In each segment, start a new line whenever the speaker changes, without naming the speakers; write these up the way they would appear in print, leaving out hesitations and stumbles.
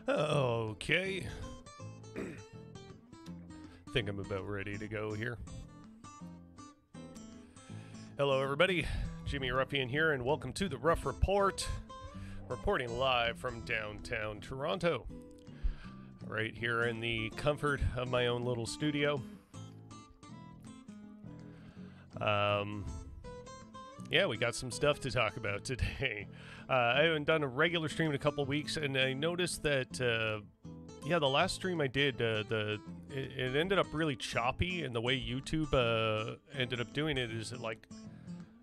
Okay. Think I'm about ready to go here. Hello, everybody. Jimmy Ruffian here, and welcome to the Rough Report, reporting live from downtown Toronto. Right here in the comfort of my own little studio. Yeah, we got some stuff to talk about today. I haven't done a regular stream in a couple weeks, and I noticed that, the last stream I did, it ended up really choppy, and the way YouTube ended up doing it is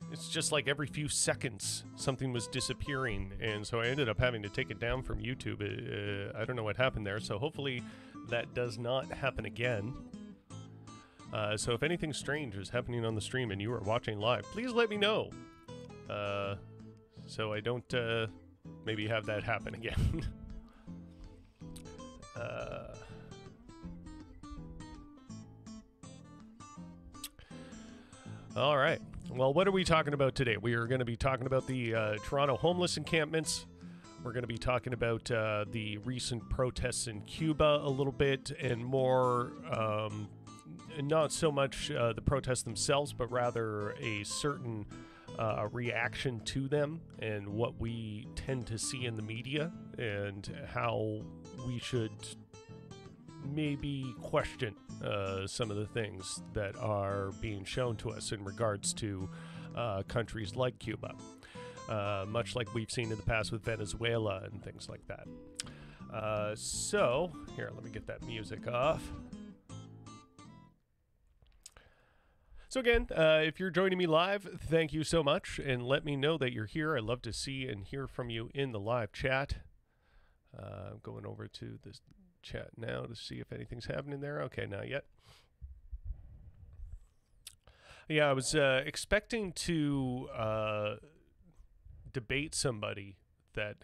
it's just like every few seconds something was disappearing, and so I ended up having to take it down from YouTube. I don't know what happened there, so hopefully that does not happen again. So if anything strange is happening on the stream and you are watching live, please let me know. So I don't maybe have that happen again. All right. Well, what are we talking about today? We are going to be talking about the Toronto homeless encampments. We're going to be talking about the recent protests in Cuba a little bit, and more, not so much the protests themselves, but rather a certain reaction to them and what we tend to see in the media and how we should maybe question some of the things that are being shown to us in regards to countries like Cuba, much like we've seen in the past with Venezuela and things like that. So, here, let me get that music off. So again, if you're joining me live, thank you so much, and let me know that you're here. I love to see and hear from you in the live chat. I'm going over to this chat now to see if anything's happening there. Okay, not yet. Yeah, I was expecting to debate somebody that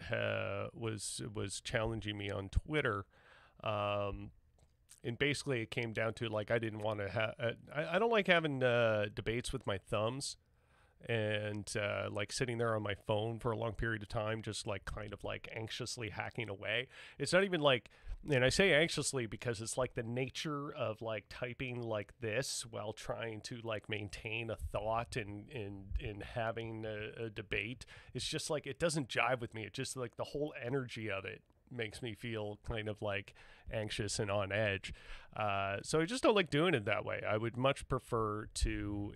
was challenging me on Twitter. And basically it came down to, like, I didn't want to have... I don't like having debates with my thumbs and, like, sitting there on my phone for a long period of time, just, like, kind of, like, anxiously hacking away. It's not even, like... And I say anxiously because it's, like, the nature of, like, typing like this while trying to, like, maintain a thought and having a debate. It's just, like, it doesn't jive with me. It just, like, the whole energy of it makes me feel kind of like anxious and on edge. So I just don't like doing it that way. I would much prefer to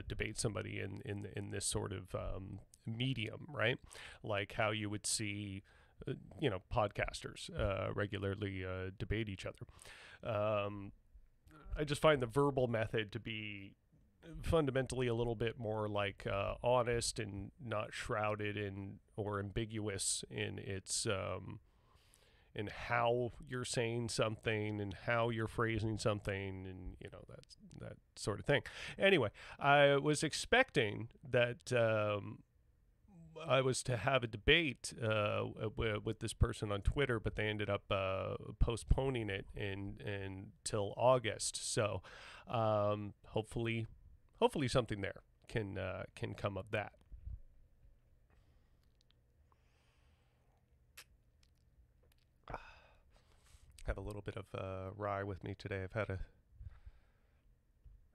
debate somebody in this sort of medium, right? Like how you would see, podcasters regularly debate each other. I just find the verbal method to be fundamentally a little bit more like honest and not shrouded in or ambiguous in its in how you're saying something and how you're phrasing something, and that sort of thing. Anyway, I was expecting that I was to have a debate with this person on Twitter, but they ended up postponing it until August. So hopefully something there can come of that. Have a little bit of rye with me today. I've had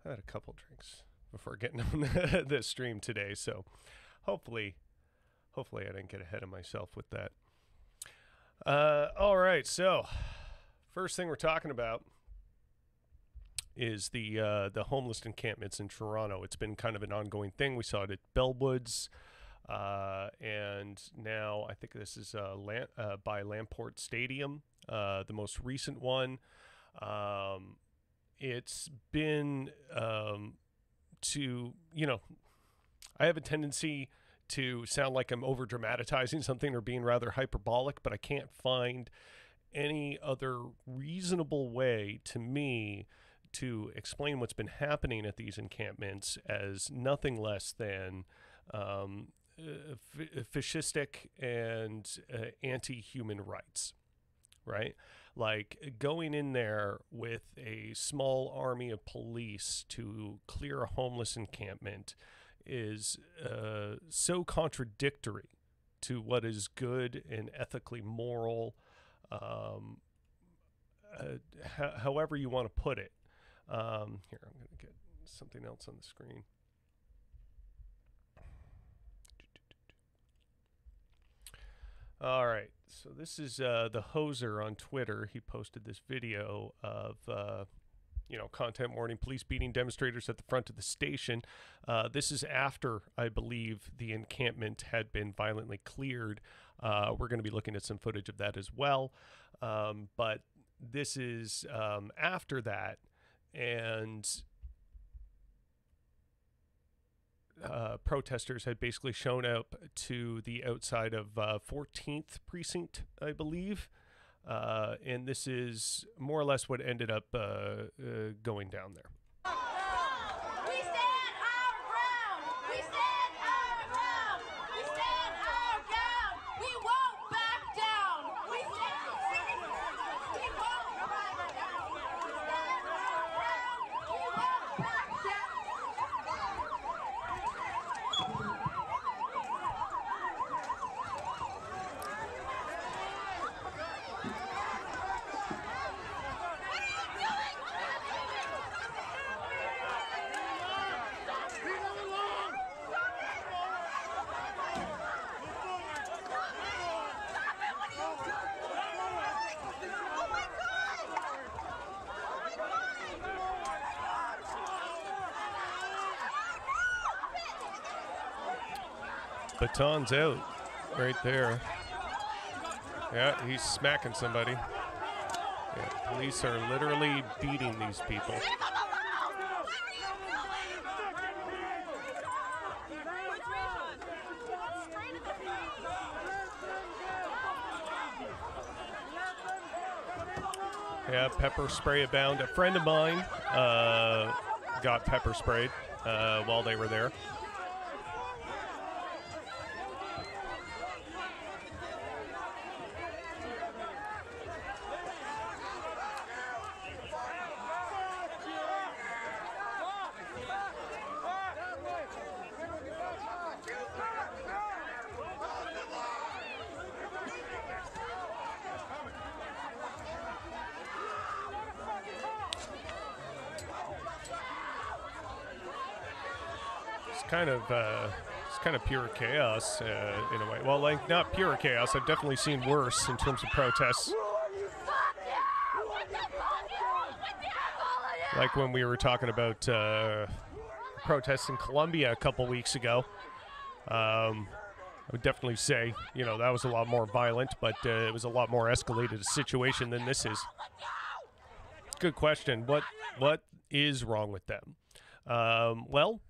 a couple drinks before getting on the stream today, so hopefully I didn't get ahead of myself with that. All right, so first thing we're talking about is the homeless encampments in Toronto. It's been kind of an ongoing thing. We saw it at Bellwoods, and now I think this is by Lamport Stadium, the most recent one. It's been I have a tendency to sound like I'm over dramatizing something or being rather hyperbolic, but I can't find any other reasonable way to me to explain what's been happening at these encampments as nothing less than fascistic and anti-human rights, right? Like going in there with a small army of police to clear a homeless encampment is so contradictory to what is good and ethically moral however you want to put it. Here, I'm going to get something else on the screen. All right, so this is the Hoser on Twitter. He posted this video of, content warning, police beating demonstrators at the front of the station. This is after, I believe, the encampment had been violently cleared. We're going to be looking at some footage of that as well. But this is after that, and protesters had basically shown up to the outside of 14th Precinct, I believe. And this is more or less what ended up going down there.
We stand our ground! We stand our ground! We stand our ground! We won't back down! We stand we won't back down! We stand our ground! We won't back down!
Baton's out right there. Yeah, he's smacking somebody. Yeah, police are literally beating these people. Yeah, pepper spray abound. A friend of mine got pepper sprayed while they were there. It's kind of pure chaos in a way. Well, like, not pure chaos. I've definitely seen worse in terms of protests. Like when we were talking about protests in Colombia a couple weeks ago. I would definitely say, that was a lot more violent, but it was a lot more escalated a situation than this is. Good question. What is wrong with them? Well,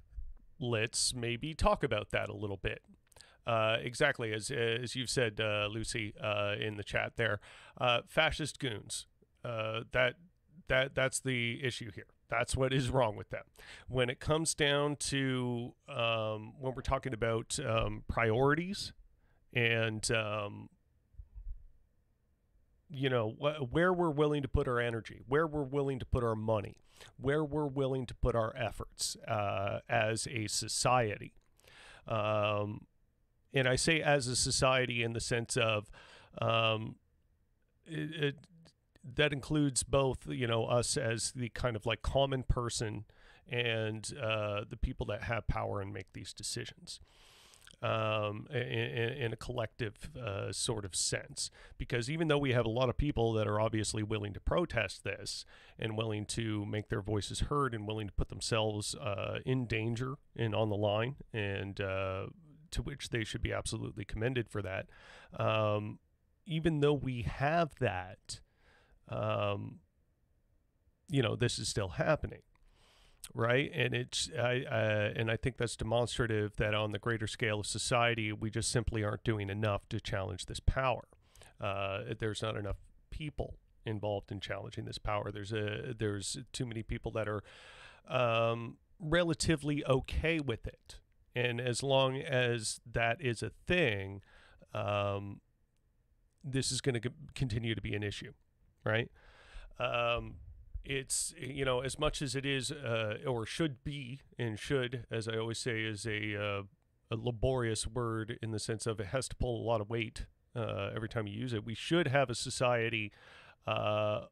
let's maybe talk about that a little bit. Exactly, as you've said, Lucy, in the chat there. Fascist goons. That's the issue here. That's what is wrong with them. When it comes down to when we're talking about priorities and where we're willing to put our energy, where we're willing to put our money, where we're willing to put our efforts as a society. And I say as a society in the sense of that includes both, us as the kind of like common person and the people that have power and make these decisions. In a collective sort of sense. Because even though we have a lot of people that are obviously willing to protest this and willing to make their voices heard and willing to put themselves in danger and on the line, and to which they should be absolutely commended for that, even though we have that, this is still happening. Right. And I think that's demonstrative that on the greater scale of society, we just simply aren't doing enough to challenge this power. There's not enough people involved in challenging this power. There's too many people that are relatively okay with it. And as long as that is a thing, this is going to continue to be an issue. Right. It's, as much as it is, or should be, and should, as I always say, is a laborious word in the sense of it has to pull a lot of weight every time you use it. We should have a society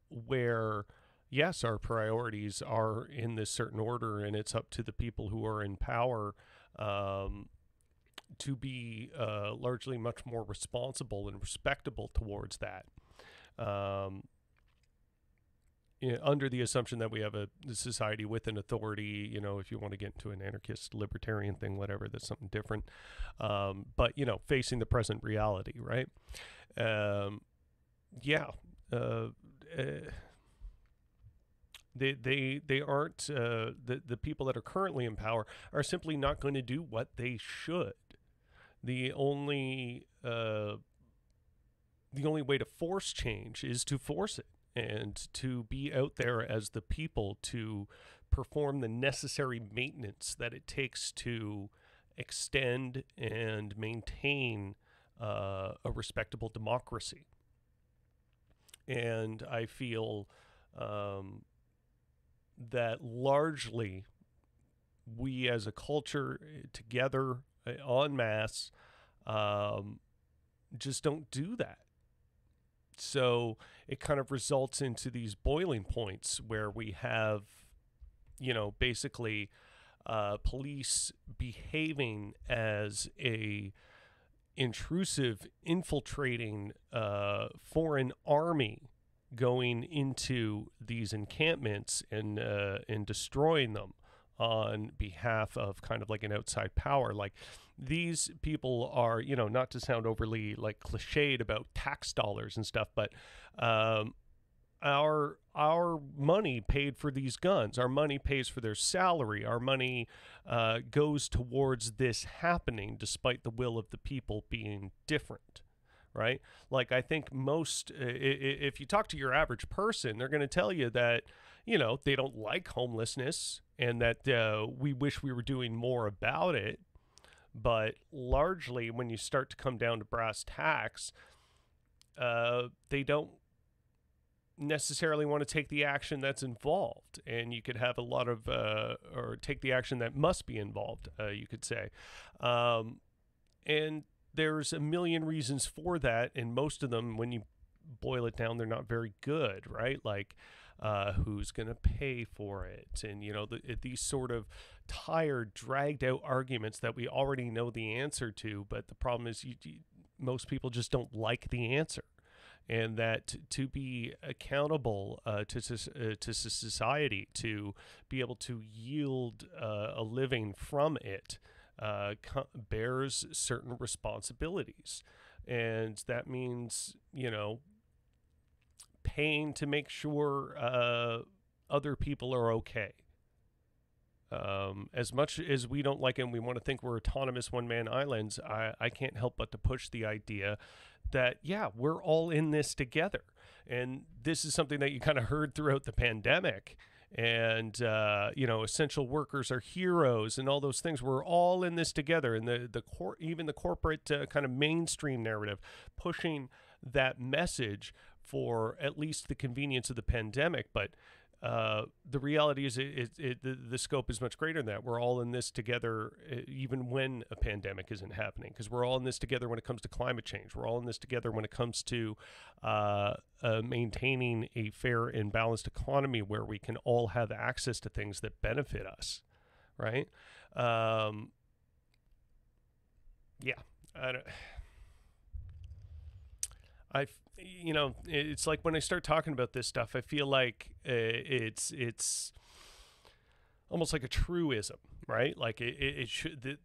where, yes, our priorities are in this certain order, and it's up to the people who are in power to be largely much more responsible and respectable towards that. Um, under the assumption that we have a society with an authority, if you want to get into an anarchist libertarian thing, whatever, that's something different. But facing the present reality, right? Yeah. They aren't the people that are currently in power are simply not going to do what they should. The only way to force change is to force it, and to be out there as the people to perform the necessary maintenance that it takes to extend and maintain a respectable democracy. And I feel that largely we as a culture together en masse just don't do that. So it kind of results into these boiling points where we have, basically police behaving as a intrusive, infiltrating foreign army going into these encampments and destroying them on behalf of kind of like an outside power. Like, these people are, not to sound overly like cliched about tax dollars and stuff, but our money paid for these guns. Our money pays for their salary. Our money goes towards this happening, despite the will of the people being different. Right? Like, I think most, if you talk to your average person, they're going to tell you that, they don't like homelessness and that we wish we were doing more about it. But largely, when you start to come down to brass tacks, they don't necessarily want to take the action that's involved. And you could have a lot of, or take the action that must be involved, you could say. And there's a million reasons for that, and most of them, when you boil it down, they're not very good, right? Like, who's going to pay for it? And, these sort of tired, dragged out arguments that we already know the answer to, but the problem is most people just don't like the answer. And that to be accountable to society, to be able to yield a living from it, bears certain responsibilities. And that means, paying to make sure other people are okay. As much as we don't like it and we want to think we're autonomous one-man islands, I can't help but to push the idea that, yeah, we're all in this together. And this is something that you kind of heard throughout the pandemic. And, essential workers are heroes and all those things. We're all in this together. And even the corporate kind of mainstream narrative pushing that message for at least the convenience of the pandemic. But the reality is the scope is much greater than that. We're all in this together, even when a pandemic isn't happening, because we're all in this together when it comes to climate change. We're all in this together when it comes to maintaining a fair and balanced economy where we can all have access to things that benefit us, right? Yeah, it's like when I start talking about this stuff, I feel like it's almost like a truism, right? Like it should.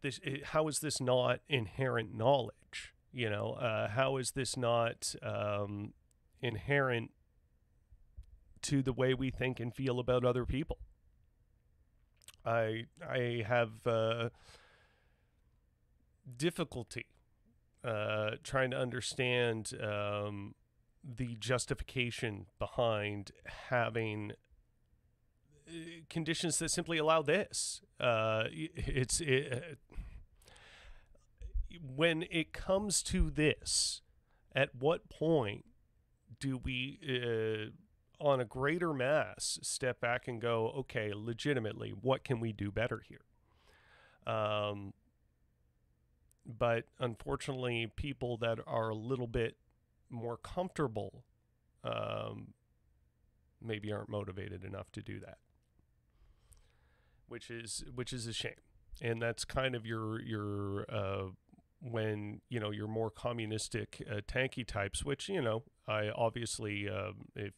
How is this not inherent knowledge? How is this not inherent to the way we think and feel about other people? I have difficulty trying to understand the justification behind having conditions that simply allow this. When it comes to this, at what point do we, on a greater mass, step back and go, okay, legitimately, what can we do better here? but unfortunately, people that are a little bit more comfortable um, maybe aren't motivated enough to do that, which is a shame. And that's kind of your when your more communistic tanky types, which I obviously if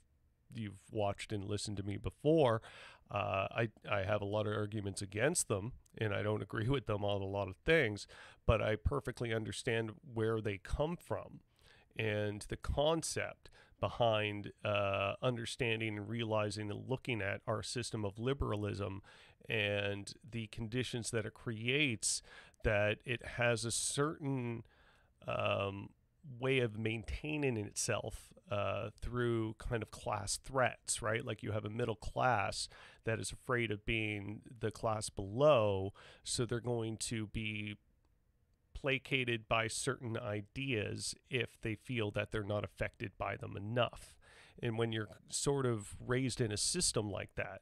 you've watched and listened to me before, I have a lot of arguments against them, and I don't agree with them on a lot of things, but I perfectly understand where they come from and the concept behind understanding and realizing and looking at our system of liberalism and the conditions that it creates, that it has a certain um, way of maintaining itself through kind of class threats, right? Like you have a middle class that is afraid of being the class below, so they're going to be placated by certain ideas if they feel that they're not affected by them enough. And when you're sort of raised in a system like that,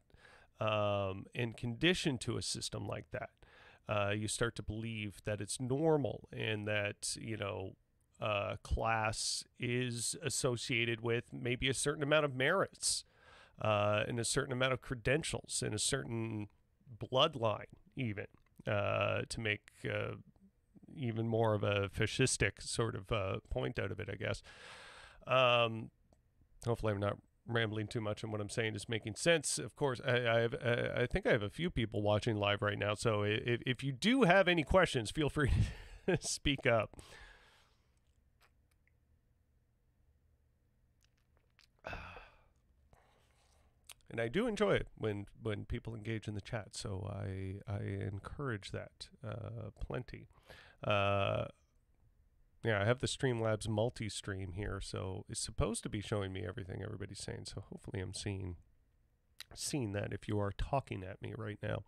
and conditioned to a system like that, you start to believe that it's normal and that, class is associated with maybe a certain amount of merits and a certain amount of credentials and a certain bloodline, even to make even more of a fascistic sort of point out of it, I guess. Hopefully, I'm not rambling too much, and what I'm saying is making sense. Of course, I think I have a few people watching live right now, so if you do have any questions, feel free to speak up. And I do enjoy it when people engage in the chat, so I encourage that plenty. Yeah, I have the Streamlabs multi-stream here, so it's supposed to be showing me everything everybody's saying. So hopefully I'm seeing that if you are talking at me right now.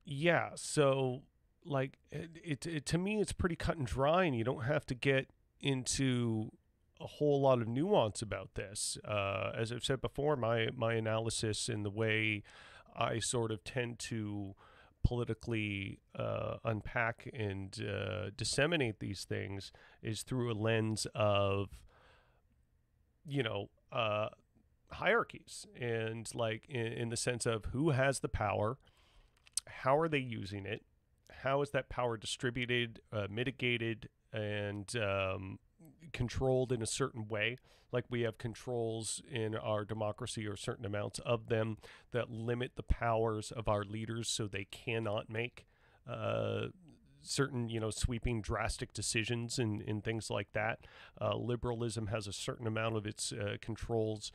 Yeah, so like it to me it's pretty cut and dry, and you don't have to get into a whole lot of nuance about this. As I've said before, my analysis and the way I sort of tend to politically unpack and disseminate these things is through a lens of hierarchies, and like in the sense of who has the power, how are they using it, how is that power distributed, mitigated, and controlled in a certain way. Like we have controls in our democracy, or certain amounts of them, that limit the powers of our leaders so they cannot make certain, sweeping, drastic decisions and things like that. Liberalism has a certain amount of its controls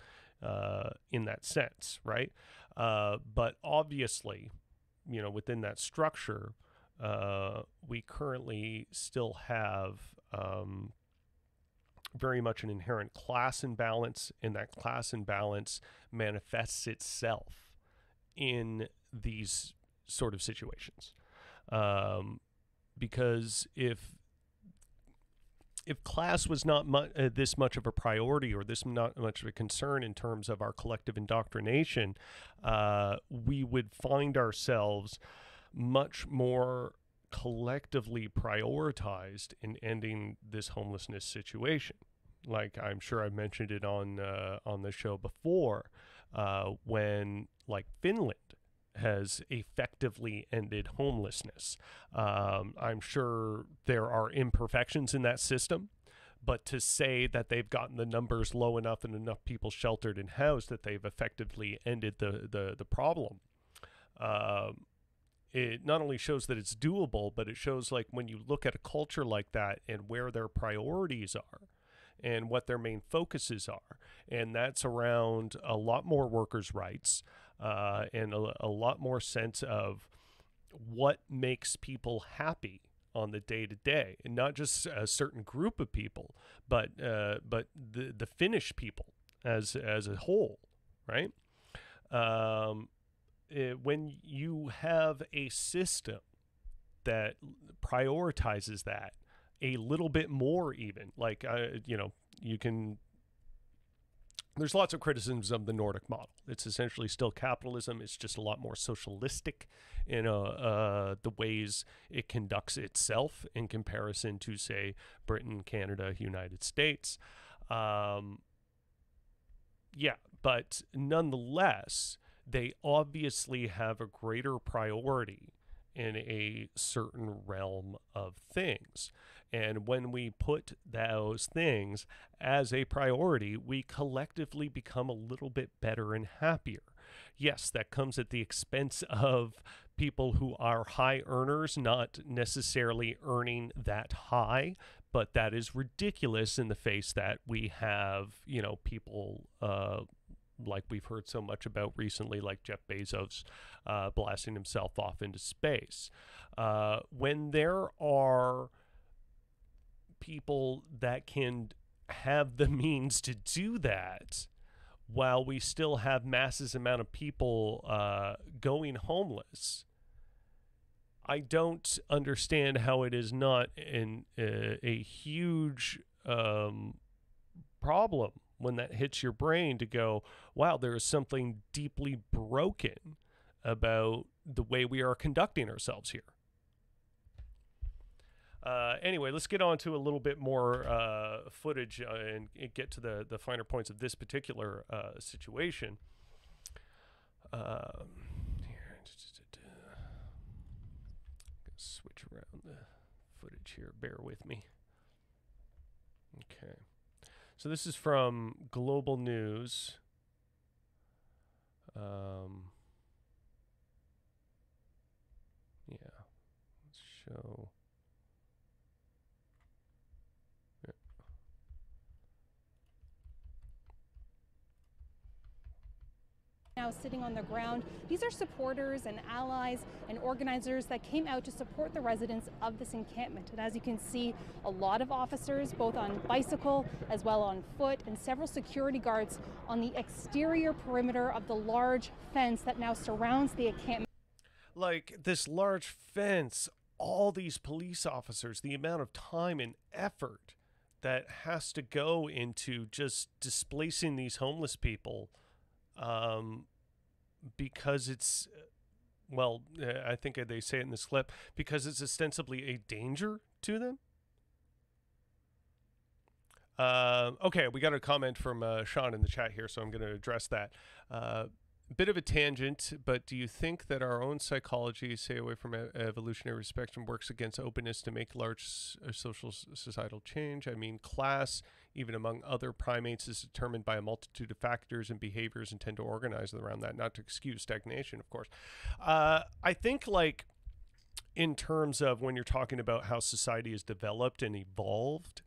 in that sense, right? But obviously, within that structure, we currently still have very much an inherent class imbalance, and that class imbalance manifests itself in these sort of situations. Because if class was not this much of a priority, or this not much of a concern in terms of our collective indoctrination, we would find ourselves much more collectively prioritized in ending this homelessness situation. Like I'm sure I've mentioned it on the show before, when like Finland has effectively ended homelessness. I'm sure there are imperfections in that system, but to say that they've gotten the numbers low enough and enough people sheltered and housed that they've effectively ended the problem, it not only shows that it's doable, but it shows, like, when you look at a culture like that and where their priorities are and what their main focuses are, and that's around a lot more workers' rights, and a lot more sense of what makes people happy on the day-to-day, and not just a certain group of people, but the Finnish people as a whole, right? When you have a system that prioritizes that a little bit more, even, like, you can there's lots of criticisms of the Nordic model. It's essentially still capitalism. It's just a lot more socialistic in the ways it conducts itself in comparison to, say, Britain, Canada, United States. Um, yeah, but nonetheless, they obviously have a greater priority in a certain realm of things. And when we put those things as a priority, we collectively become a little bit better and happier. Yes, that comes at the expense of people who are high earners, not necessarily earning that high, but that is ridiculous in the face that we have, people like we've heard so much about recently, like Jeff Bezos blasting himself off into space. When there are people that can have the means to do that, while we still have masses amount of people going homeless, I don't understand how it is not a huge problem when that hits your brain to go, wow, there is something deeply broken about the way we are conducting ourselves here. Anyway, let's get on to a little bit more footage and get to the finer points of this particular situation. Here, switch around the footage here. Bear with me. Okay. So this is from Global News. Yeah. Let's show.
Now sitting on the ground. These are supporters and allies and organizers that came out to support the residents of this encampment. And as you can see, a lot of officers, both on bicycle as well on foot, and several security guards on the exterior perimeter of the large fence that now surrounds the encampment.
Like this large fence, all these police officers, the amount of time and effort that has to go into just displacing these homeless people. Because it's, well, I think they say it in this clip, because it's ostensibly a danger to them. Okay, we got a comment from Sean in the chat here, so I'm going to address that. Bit of a tangent, but do you think that our own psychology, say away from evolutionary spectrum, works against openness to make large social societal change? I mean, class, even among other primates, is determined by a multitude of factors and behaviors and tend to organize around that, not to excuse stagnation, of course. I think, like, in terms of when you're talking about how society is developed and evolved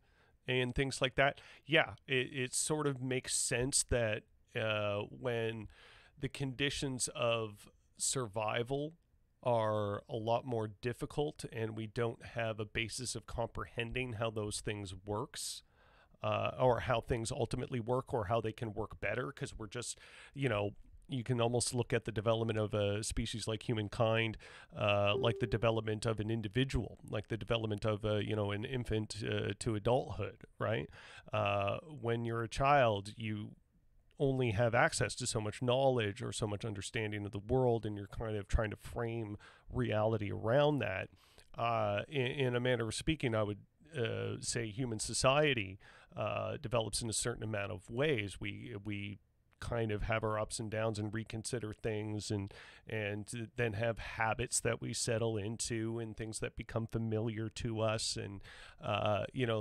and things like that, yeah, it sort of makes sense that when the conditions of survival are a lot more difficult and we don't have a basis of comprehending how those things works, or how things ultimately work, or how they can work better, because we're just, you can almost look at the development of a species like humankind, like the development of an individual, like the development of an infant to adulthood, right? When you're a child, you only have access to so much knowledge or so much understanding of the world, and you're kind of trying to frame reality around that. In a manner of speaking, I would say human society develops in a certain amount of ways. We kind of have our ups and downs and reconsider things, and then have habits that we settle into and things that become familiar to us, and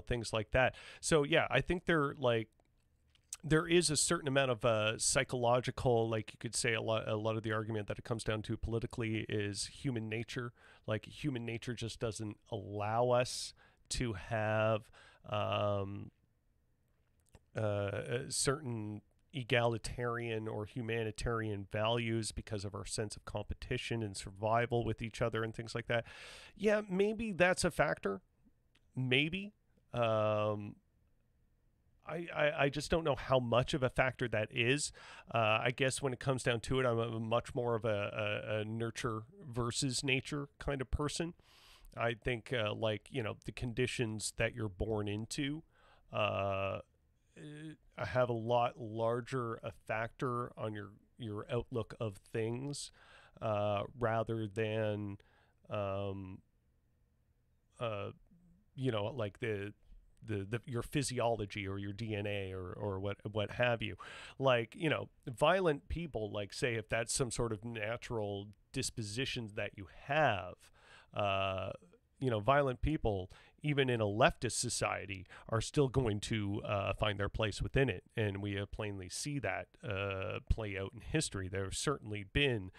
things like that. So yeah, I think there is a certain amount of psychological, like you could say a lot of the argument that it comes down to politically is human nature. Like human nature just doesn't allow us to have certain egalitarian or humanitarian values because of our sense of competition and survival with each other and things like that. Yeah, maybe that's a factor. Maybe. I just don't know how much of a factor that is. I guess when it comes down to it, I'm a much more of a nurture versus nature kind of person. I think the conditions that you're born into have a lot larger a factor on your outlook of things, rather than um, like the your physiology or your DNA or what have you. Like, violent people, like, say, if that's some sort of natural disposition that you have, violent people, even in a leftist society, are still going to find their place within it. And we plainly see that play out in history. There have certainly been,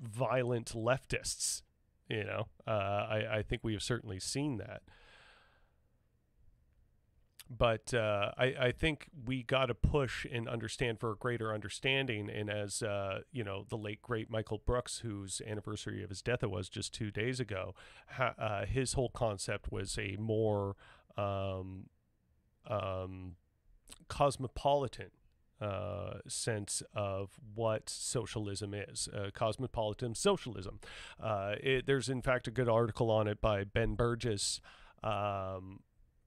violent leftists. I think we have certainly seen that. But I think we got to push and understand for a greater understanding. And as the late great Michael Brooks, whose anniversary of his death it was just 2 days ago, his whole concept was a more cosmopolitan sense of what socialism is, cosmopolitan socialism. There's in fact a good article on it by Ben Burgess,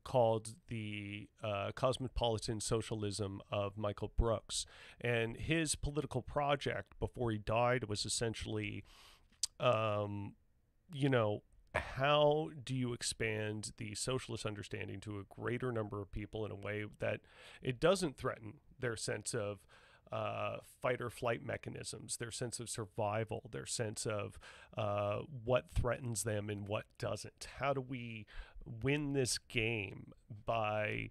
called The Cosmopolitan Socialism of Michael Brooks. And his political project before he died was essentially, how do you expand the socialist understanding to a greater number of people in a way that it doesn't threaten their sense of fight or flight mechanisms, their sense of survival, their sense of what threatens them and what doesn't? How do we win this game by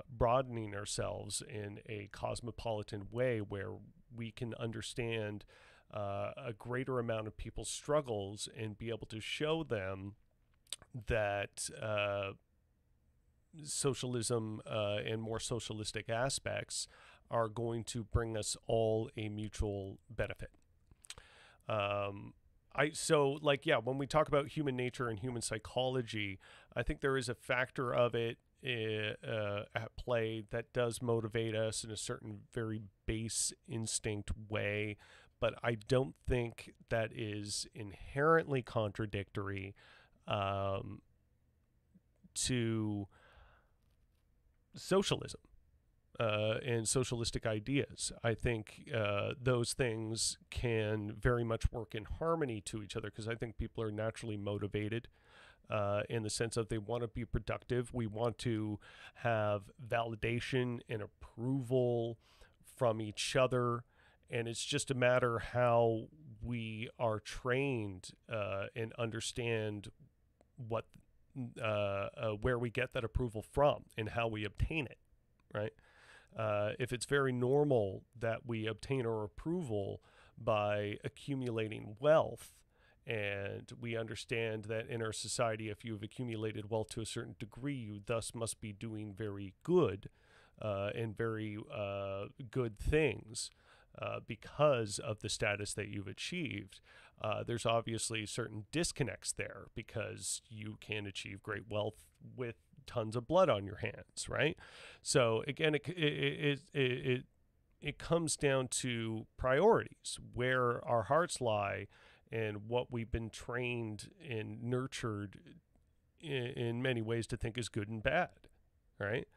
broadening ourselves in a cosmopolitan way where we can understand a greater amount of people's struggles and be able to show them that socialism and more socialistic aspects are going to bring us all a mutual benefit. When we talk about human nature and human psychology, I think there is a factor of it at play that does motivate us in a certain very base instinct way, but I don't think that is inherently contradictory to socialism and socialistic ideas. I think those things can very much work in harmony to each other, because I think people are naturally motivated in the sense of they want to be productive. We want to have validation and approval from each other. And it's just a matter how we are trained and understand what where we get that approval from and how we obtain it, right? If it's very normal that we obtain our approval by accumulating wealth, and we understand that in our society, if you've accumulated wealth to a certain degree, you thus must be doing very good and very good things because of the status that you've achieved. There's obviously certain disconnects there, because you can achieve great wealth with tons of blood on your hands, right? So again, it comes down to priorities, where our hearts lie, and what we've been trained and nurtured in many ways to think is good and bad, right?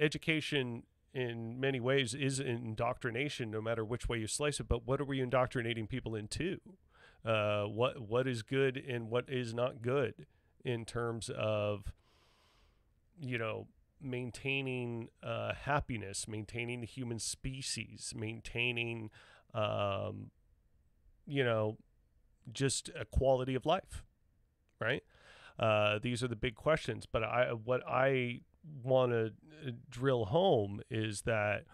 Education in many ways is indoctrination, no matter which way you slice it. But what are we indoctrinating people into? What is good and what is not good in terms of, maintaining happiness, maintaining the human species, maintaining, just a quality of life, right? These are the big questions. But what I want to drill home is that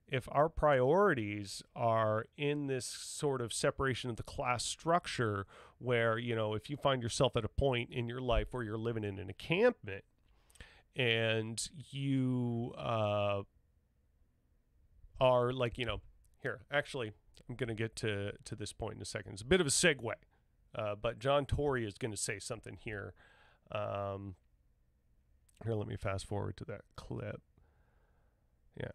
if our priorities are in this sort of separation of the class structure, where, if you find yourself at a point in your life where you're living in an encampment and you are like, here, actually, I'm going to get to this point in a second. It's a bit of a segue, but John Tory is going to say something here. Here, let me fast forward to that clip. Yeah.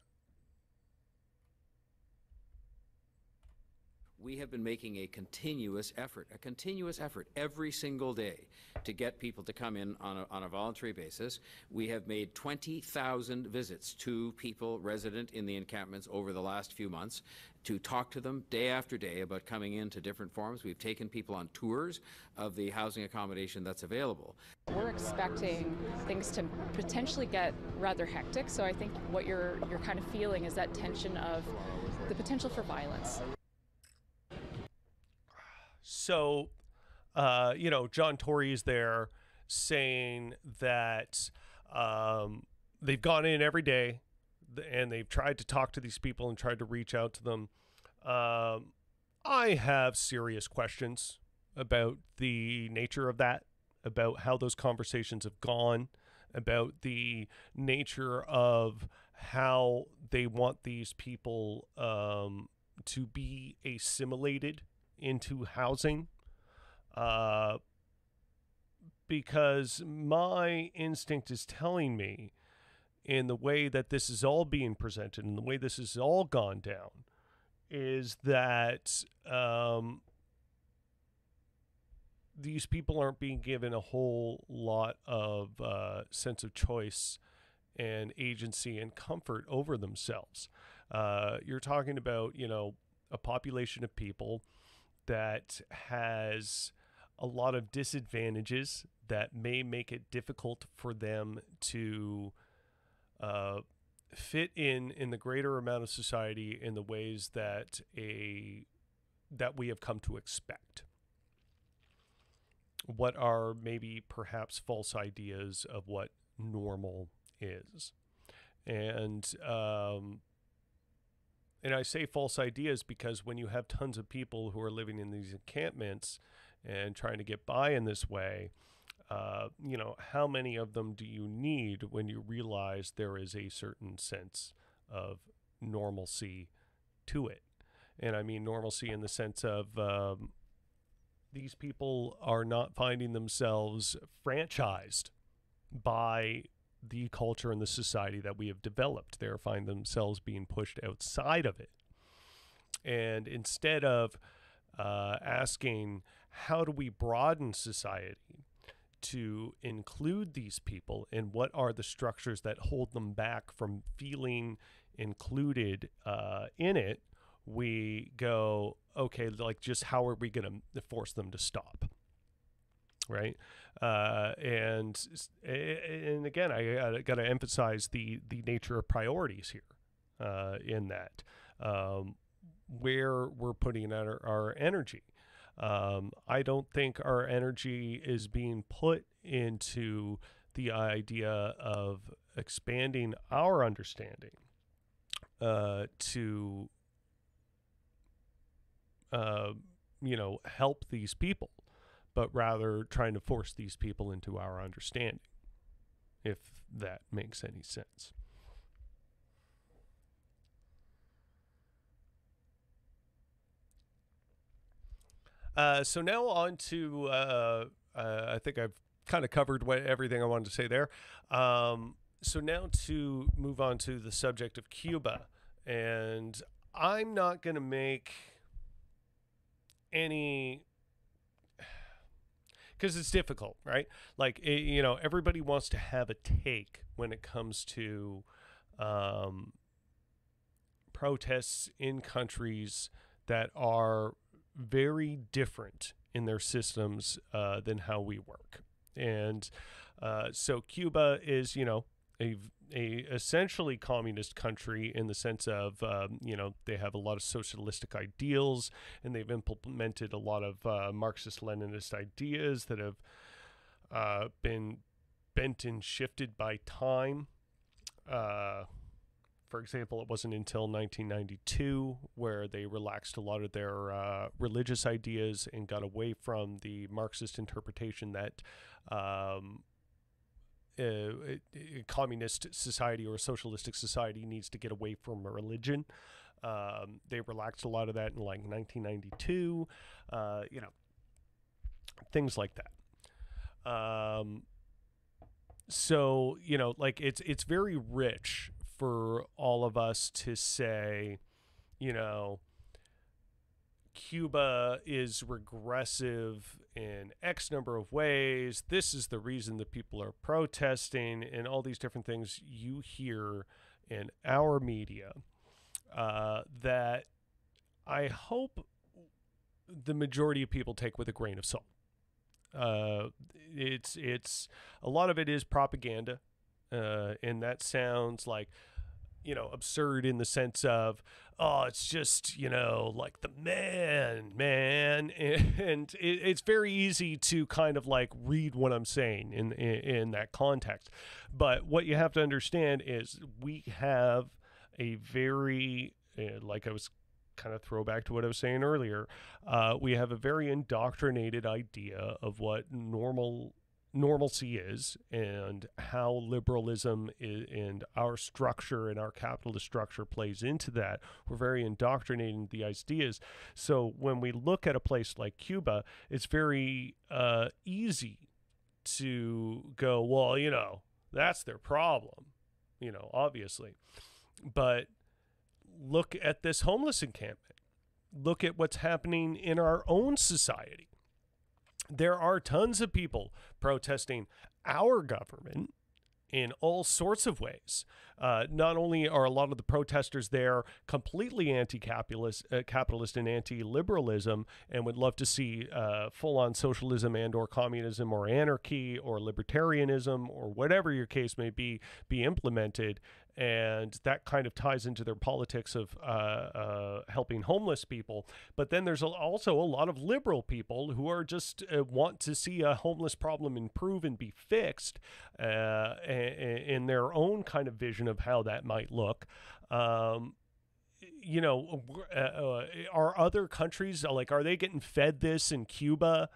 We have been making a continuous effort every single day to get people to come in on a voluntary basis. We have made 20,000 visits to people resident in the encampments over the last few months to talk to them day after day about coming into different forms. We've taken people on tours of the housing accommodation that's available.
We're expecting things to potentially get rather hectic, so I think what you're kind of feeling is that tension of the potential for violence.
So, John Tory is there saying that they've gone in every day and they've tried to talk to these people and tried to reach out to them. I have serious questions about the nature of that, about how those conversations have gone, about the nature of how they want these people to be assimilated into housing, because my instinct is telling me, in the way that this is all being presented and the way this has all gone down, is that these people aren't being given a whole lot of sense of choice and agency and comfort over themselves. You're talking about, a population of people that has a lot of disadvantages that may make it difficult for them to fit in the greater amount of society in the ways that we have come to expect. What are maybe perhaps false ideas of what normal is. And I say false ideas because when you have tons of people who are living in these encampments and trying to get by in this way, how many of them do you need when you realize there is a certain sense of normalcy to it? And I mean normalcy in the sense of these people are not finding themselves franchised by the culture and the society that we have developed. They're finding themselves being pushed outside of it. And instead of asking, how do we broaden society to include these people, and what are the structures that hold them back from feeling included in it, we go, okay, like, just how are we going to force them to stop? Right. And again, I got to emphasize the nature of priorities here in that, where we're putting our energy. I don't think our energy is being put into the idea of expanding our understanding to help these people, but rather trying to force these people into our understanding, if that makes any sense. So now on to, I think I've kind of covered everything I wanted to say there. So now to move on to the subject of Cuba. And I'm not going to make any, because it's difficult, right? Like, everybody wants to have a take when it comes to protests in countries that are very different in their systems than how we work. And so Cuba is, a essentially communist country in the sense of, they have a lot of socialistic ideals, and they've implemented a lot of Marxist-Leninist ideas that have been bent and shifted by time. For example, it wasn't until 1992 where they relaxed a lot of their religious ideas and got away from the Marxist interpretation that a communist society or a socialistic society needs to get away from a religion. They relaxed a lot of that in like 1992, things like that. So, it's very rich for all of us to say, Cuba is regressive in X number of ways. This is the reason that people are protesting, and all these different things you hear in our media that I hope the majority of people take with a grain of salt. It's a lot of it is propaganda, and that sounds like, you know, absurd in the sense of, oh, it's just, you know, like the man, and it's very easy to kind of like read what I'm saying in that context. But what you have to understand is we have a very, like I was kind of throwback to what I was saying earlier, we have a very indoctrinated idea of what normalcy is and how liberalism is, and our structure and our capitalist structure plays into that. We're very indoctrinated in the ideas. So when we look at a place like Cuba, it's very easy to go, well, you know, that's their problem, you know, obviously. But look at this homeless encampment. Look at what's happening in our own society. There are tons of people protesting our government in all sorts of ways. Not only are a lot of the protesters there completely anti-capitalist capitalist and anti-liberalism and would love to see full-on socialism and or communism or anarchy or libertarianism or whatever your case may be implemented, and that kind of ties into their politics of helping homeless people. But then there's also a lot of liberal people who are just want to see a homeless problem improve and be fixed in their own kind of vision of how that might look. You know, are other countries, like, are they getting fed this in Cuba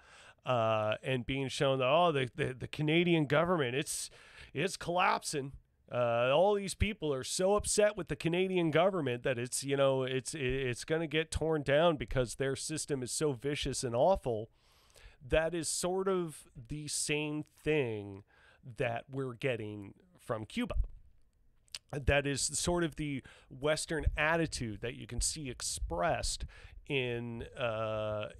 and being shown that, oh, the Canadian government, it's collapsing. All these people are so upset with the Canadian government that it's, you know, it's going to get torn down because their system is so vicious and awful. That is sort of the same thing that we're getting from Cuba. That is sort of the Western attitude that you can see expressed in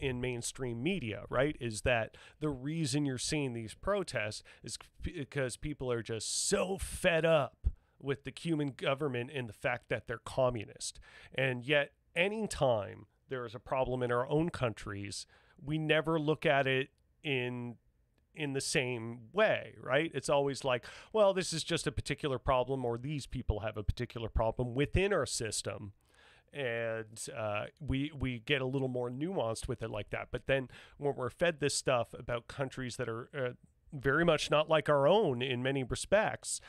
mainstream media, right? Is that the reason you're seeing these protests is because people are just so fed up with the Cuban government and the fact that they're communist. And yet, anytime there is a problem in our own countries, we never look at it in the same way, right? It's always like, well, this is just a particular problem, or these people have a particular problem within our system. And we get a little more nuanced with it like that. But then when we're fed this stuff about countries that are very much not like our own in many respects,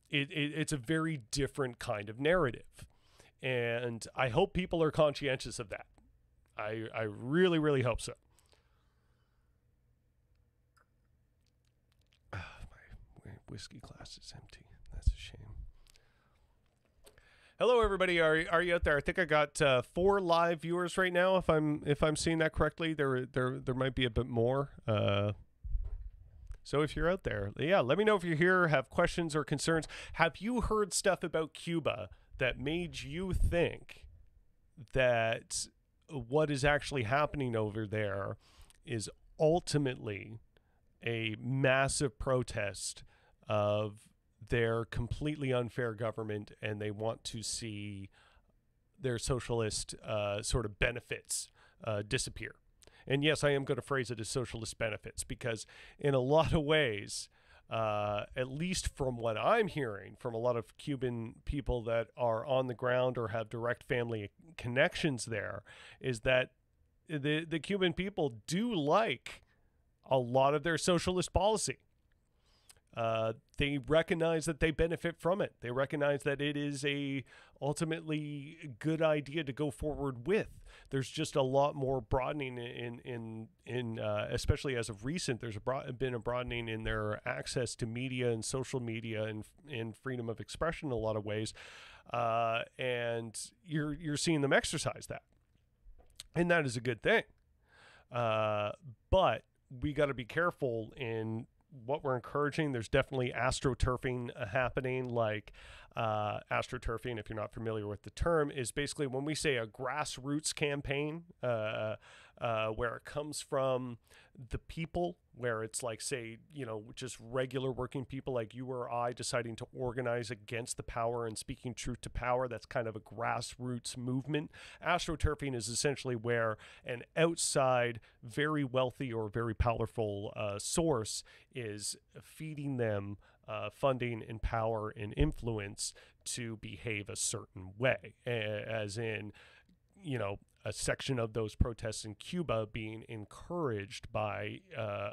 it's a very different kind of narrative. And I hope people are conscientious of that. I really, really hope so. My whiskey glass is empty. That's a shame. Hello, everybody. Are you out there? I think I got 4 live viewers right now. If I'm seeing that correctly, there might be a bit more. So if you're out there, yeah, let me know if you're here, have questions or concerns. Have you heard stuff about Cuba that made you think that what is actually happening over there is ultimately a massive protest of their completely unfair government, and they want to see their socialist sort of benefits disappear? And yes, I am going to phrase it as socialist benefits, because in a lot of ways, at least from what I'm hearing from a lot of Cuban people that are on the ground or have direct family connections there, is that the Cuban people do like a lot of their socialist policy. They recognize that they benefit from it. They recognize that it is a ultimately good idea to go forward with. There's just a lot more broadening in especially as of recent. There's been a broadening in their access to media and social media and freedom of expression in a lot of ways, and you're seeing them exercise that, and that is a good thing. But we got to be careful in what we're encouraging. There's definitely astroturfing happening. Like astroturfing, if you're not familiar with the term, is basically when we say a grassroots campaign, where it comes from the people, where it's like, say, just regular working people like you or I deciding to organize against the power and speaking truth to power. That's kind of a grassroots movement. Astroturfing is essentially where an outside, very wealthy or very powerful source is feeding them funding and power and influence to behave a certain way, as in, a section of those protests in Cuba being encouraged by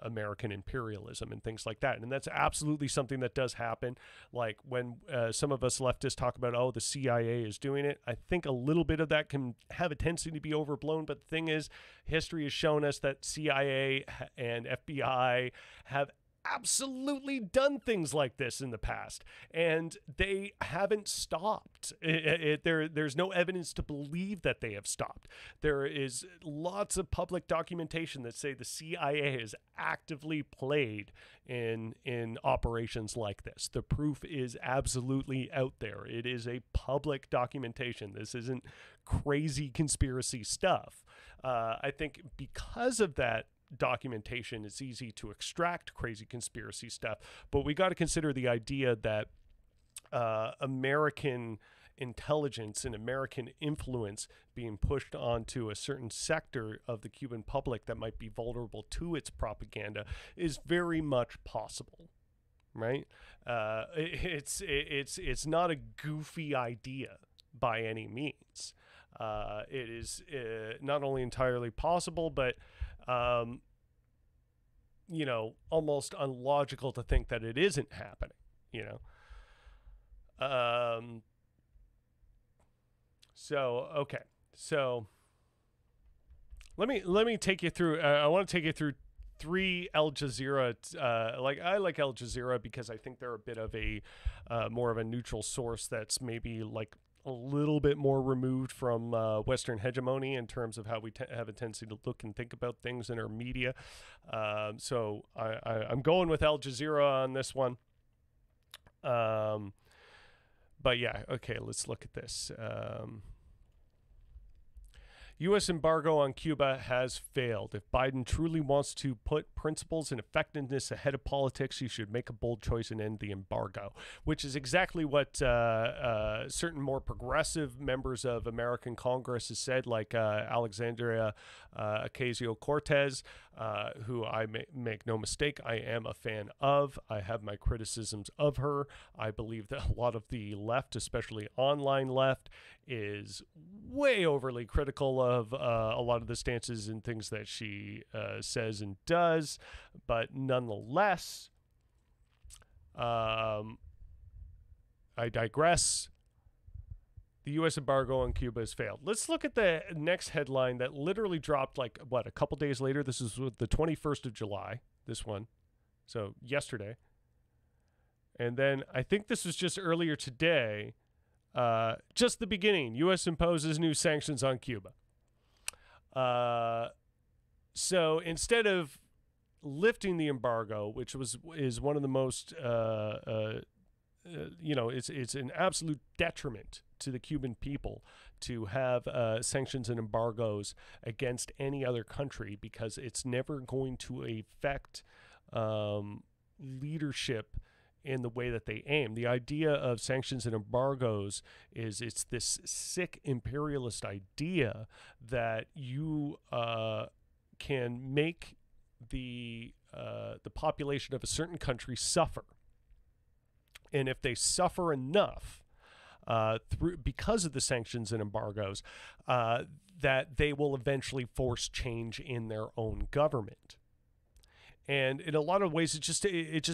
American imperialism and things like that. And that's absolutely something that does happen. Like when some of us leftists talk about, oh, the CIA is doing it, I think a little bit of that can have a tendency to be overblown. But the thing is, history has shown us that CIA and FBI have absolutely done things like this in the past, and they haven't stopped. There's no evidence to believe that they have stopped. There is lots of public documentation that say the CIA has actively played in operations like this. The proof is absolutely out there. It is a public documentation. This isn't crazy conspiracy stuff. I think because of that documentation, it's easy to extract crazy conspiracy stuff, but we got to consider the idea that American intelligence and American influence being pushed onto a certain sector of the Cuban public that might be vulnerable to its propaganda is very much possible, right? It's not a goofy idea by any means. It is not only entirely possible, but almost unlogical to think that it isn't happening, So let me take you through, I want to take you through 3 Al Jazeera, I like Al Jazeera because I think they're a bit of a more of a neutral source that's maybe like a little bit more removed from Western hegemony in terms of how we have a tendency to look and think about things in our media. So I'm going with Al Jazeera on this one. But yeah, okay, let's look at this. U.S. embargo on Cuba has failed. If Biden truly wants to put principles and effectiveness ahead of politics, he should make a bold choice and end the embargo, which is exactly what certain more progressive members of American Congress has said, like Alexandria Ocasio-Cortez, who I make no mistake, I am a fan of. I have my criticisms of her. I believe that a lot of the left, especially online left, is way overly critical of a lot of the stances and things that she says and does. But nonetheless, I digress. The U.S. embargo on Cuba has failed. Let's look at the next headline that literally dropped a couple days later. This is the 21st of July, this one. So yesterday. And then I think this was just earlier today. Just the beginning. U.S. imposes new sanctions on Cuba. So instead of lifting the embargo, which is one of the most, it's an absolute detriment to the Cuban people to have sanctions and embargoes against any other country, because it's never going to affect leadership in the way that they aim. The idea of sanctions and embargoes is it's this sick imperialist idea that you can make the population of a certain country suffer, and if they suffer enough because of the sanctions and embargoes, that they will eventually force change in their own government. And in a lot of ways, it just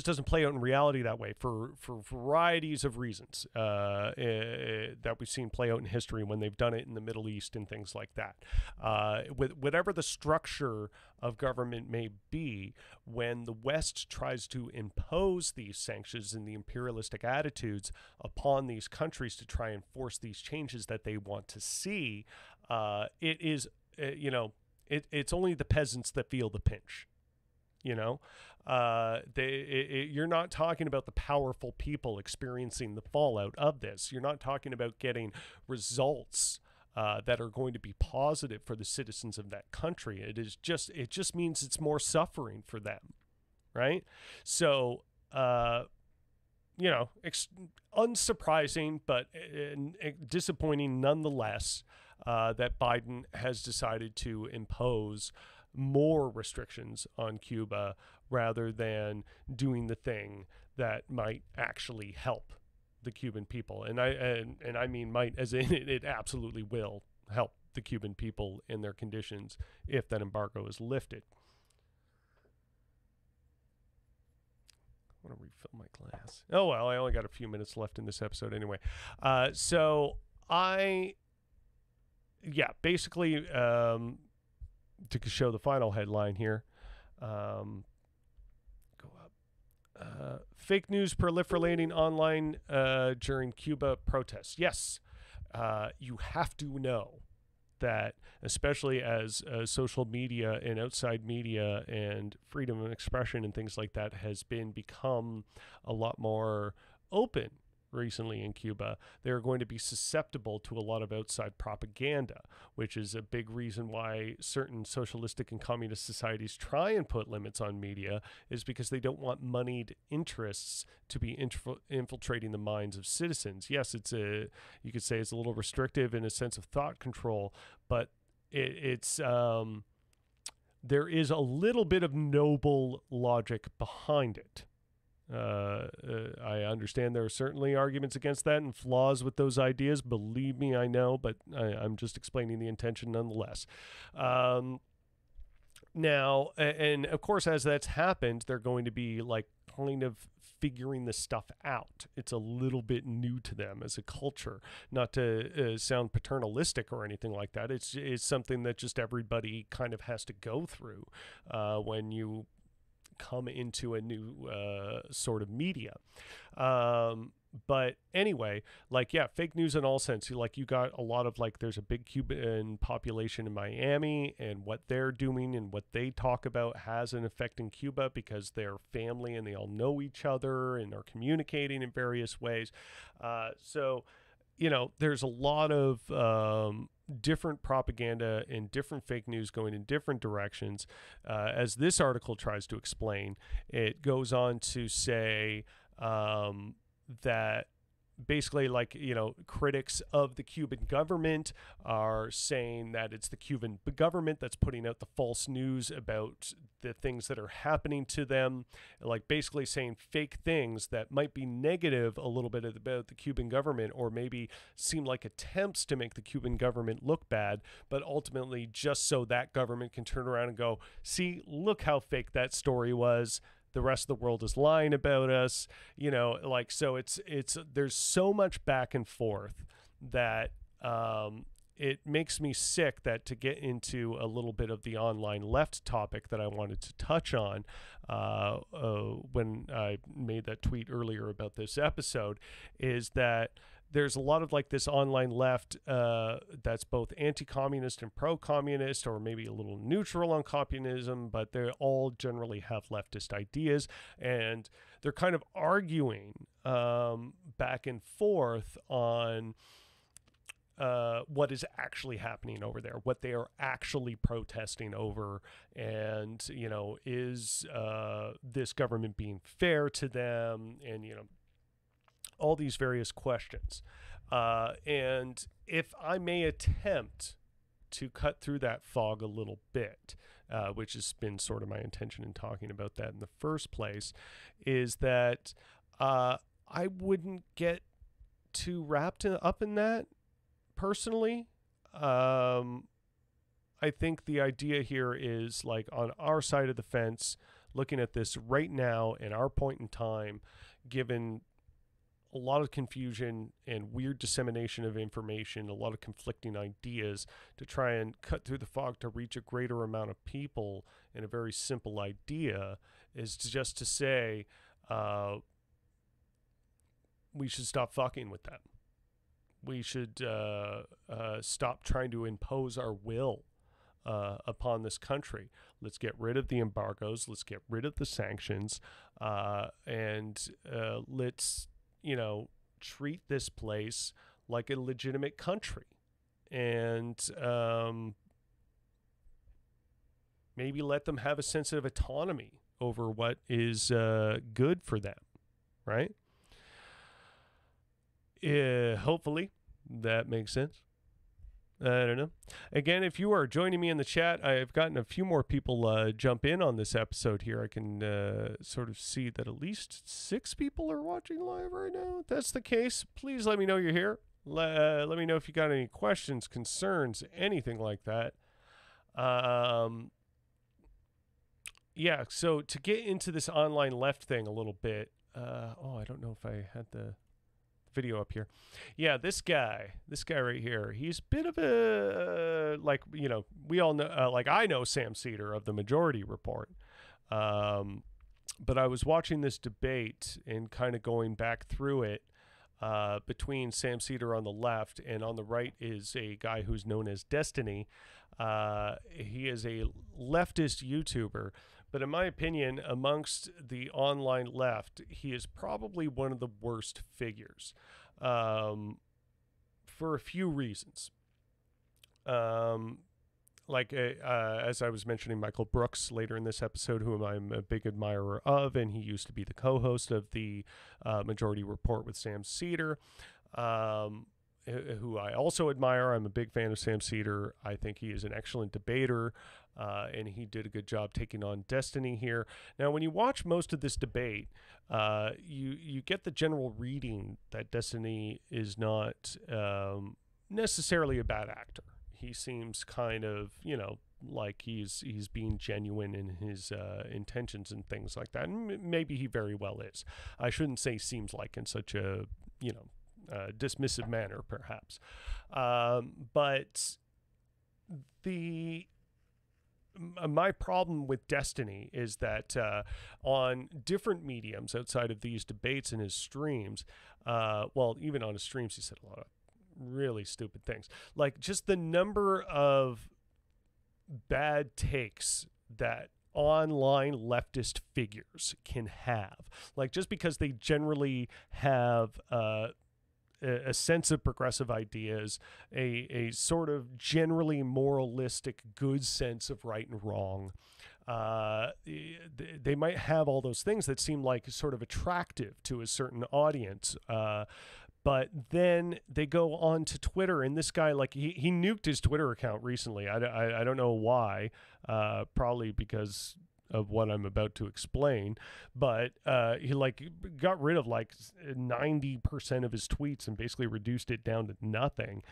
doesn't play out in reality that way for varieties of reasons that we've seen play out in history when they've done it in the Middle East and things like that. With whatever the structure of government may be, when the West tries to impose these sanctions and the imperialistic attitudes upon these countries to try and force these changes that they want to see, it's only the peasants that feel the pinch. You know, you're not talking about the powerful people experiencing the fallout of this. You're not talking about getting results that are going to be positive for the citizens of that country. It just means it's more suffering for them, right? So, unsurprising, but disappointing nonetheless, that Biden has decided to impose more restrictions on Cuba rather than doing the thing that might actually help the Cuban people. And I mean might as in it absolutely will help the Cuban people in their conditions if that embargo is lifted. I want to refill my glass. Oh, well, I only got a few minutes left in this episode anyway. Basically, to show the final headline here, go up. Fake news proliferating online during Cuba protests. Yes, you have to know that, especially as social media and outside media and freedom of expression and things like that has become a lot more open recently in Cuba, they're going to be susceptible to a lot of outside propaganda, which is a big reason why certain socialistic and communist societies try and put limits on media, is because they don't want moneyed interests to be infiltrating the minds of citizens. Yes, you could say it's a little restrictive in a sense of thought control, but there is a little bit of noble logic behind it. I understand there are certainly arguments against that and flaws with those ideas. Believe me, I know, but I'm just explaining the intention nonetheless. Now, and of course, as that's happened, they're going to be like kind of figuring this stuff out. It's a little bit new to them as a culture, not to sound paternalistic or anything like that. It's something that just everybody kind of has to go through when you come into a new sort of media. But anyway, fake news in all sense. You got a lot of there's a big Cuban population in Miami, and what they're doing and what they talk about has an effect in Cuba because they're family and they all know each other and are communicating in various ways. So there's a lot of different propaganda and different fake news going in different directions. As this article tries to explain, it goes on to say that basically critics of the Cuban government are saying that it's the Cuban government that's putting out the false news about the things that are happening to them, basically saying fake things that might be negative a little bit about the Cuban government, or maybe seem like attempts to make the Cuban government look bad, but ultimately just so that government can turn around and go, see, look how fake that story was. The rest of the world is lying about us, so it's there's so much back and forth that it makes me sick that to get into a little bit of the online left topic that I wanted to touch on when I made that tweet earlier about this episode, is that there's a lot of this online left that's both anti-communist and pro-communist, or maybe a little neutral on communism, but they all generally have leftist ideas, and they're kind of arguing back and forth on what is actually happening over there, what they are actually protesting over, and is this government being fair to them, and all these various questions. And if I may attempt to cut through that fog a little bit, which has been sort of my intention in talking about that in the first place, is that I wouldn't get too wrapped up in that personally. I think the idea here is on our side of the fence, looking at this right now in our point in time, given a lot of confusion and weird dissemination of information, a lot of conflicting ideas, to try and cut through the fog to reach a greater amount of people in a very simple idea, is just to say we should stop fucking with them. We should stop trying to impose our will upon this country. Let's get rid of the embargoes. Let's get rid of the sanctions. And let's, treat this place like a legitimate country. And maybe let them have a sense of autonomy over what is good for them, right? Hopefully that makes sense. I don't know. Again, if you are joining me in the chat, I've gotten a few more people jump in on this episode here. I can sort of see that at least 6 people are watching live right now. If that's the case, please let me know you're here. Let me know if you got any questions, concerns, anything like that. Yeah, so to get into this online left thing a little bit, I don't know if I had the video up here. Yeah, this guy right here, he's a bit of a, we all know, I know Sam Seder of the Majority Report, but I was watching this debate and kind of going back through it between Sam Seder on the left, and on the right is a guy who's known as Destiny. He is a leftist YouTuber, but in my opinion, amongst the online left, he is probably one of the worst figures for a few reasons. As I was mentioning, Michael Brooks later in this episode, whom I'm a big admirer of, and he used to be the co-host of the Majority Report with Sam Seder, who I also admire. I'm a big fan of Sam Seder. I think he is an excellent debater, and he did a good job taking on Destiny here. Now, when you watch most of this debate, you get the general reading that Destiny is not necessarily a bad actor. He seems kind of, like he's being genuine in his intentions and things like that. And maybe he very well is. I shouldn't say seems like in such a, dismissive manner, perhaps. But my problem with Destiny is that on different mediums outside of these debates and his streams, even on his streams, he said a lot of really stupid things. Like just the number of bad takes that online leftist figures can have. Like just because they generally have a sense of progressive ideas, a sort of generally moralistic good sense of right and wrong. They might have all those things that seem like sort of attractive to a certain audience. But then they go on to Twitter, and this guy, he nuked his Twitter account recently. I don't know why, probably because of what I'm about to explain, but he got rid of 90% of his tweets and basically reduced it down to nothing.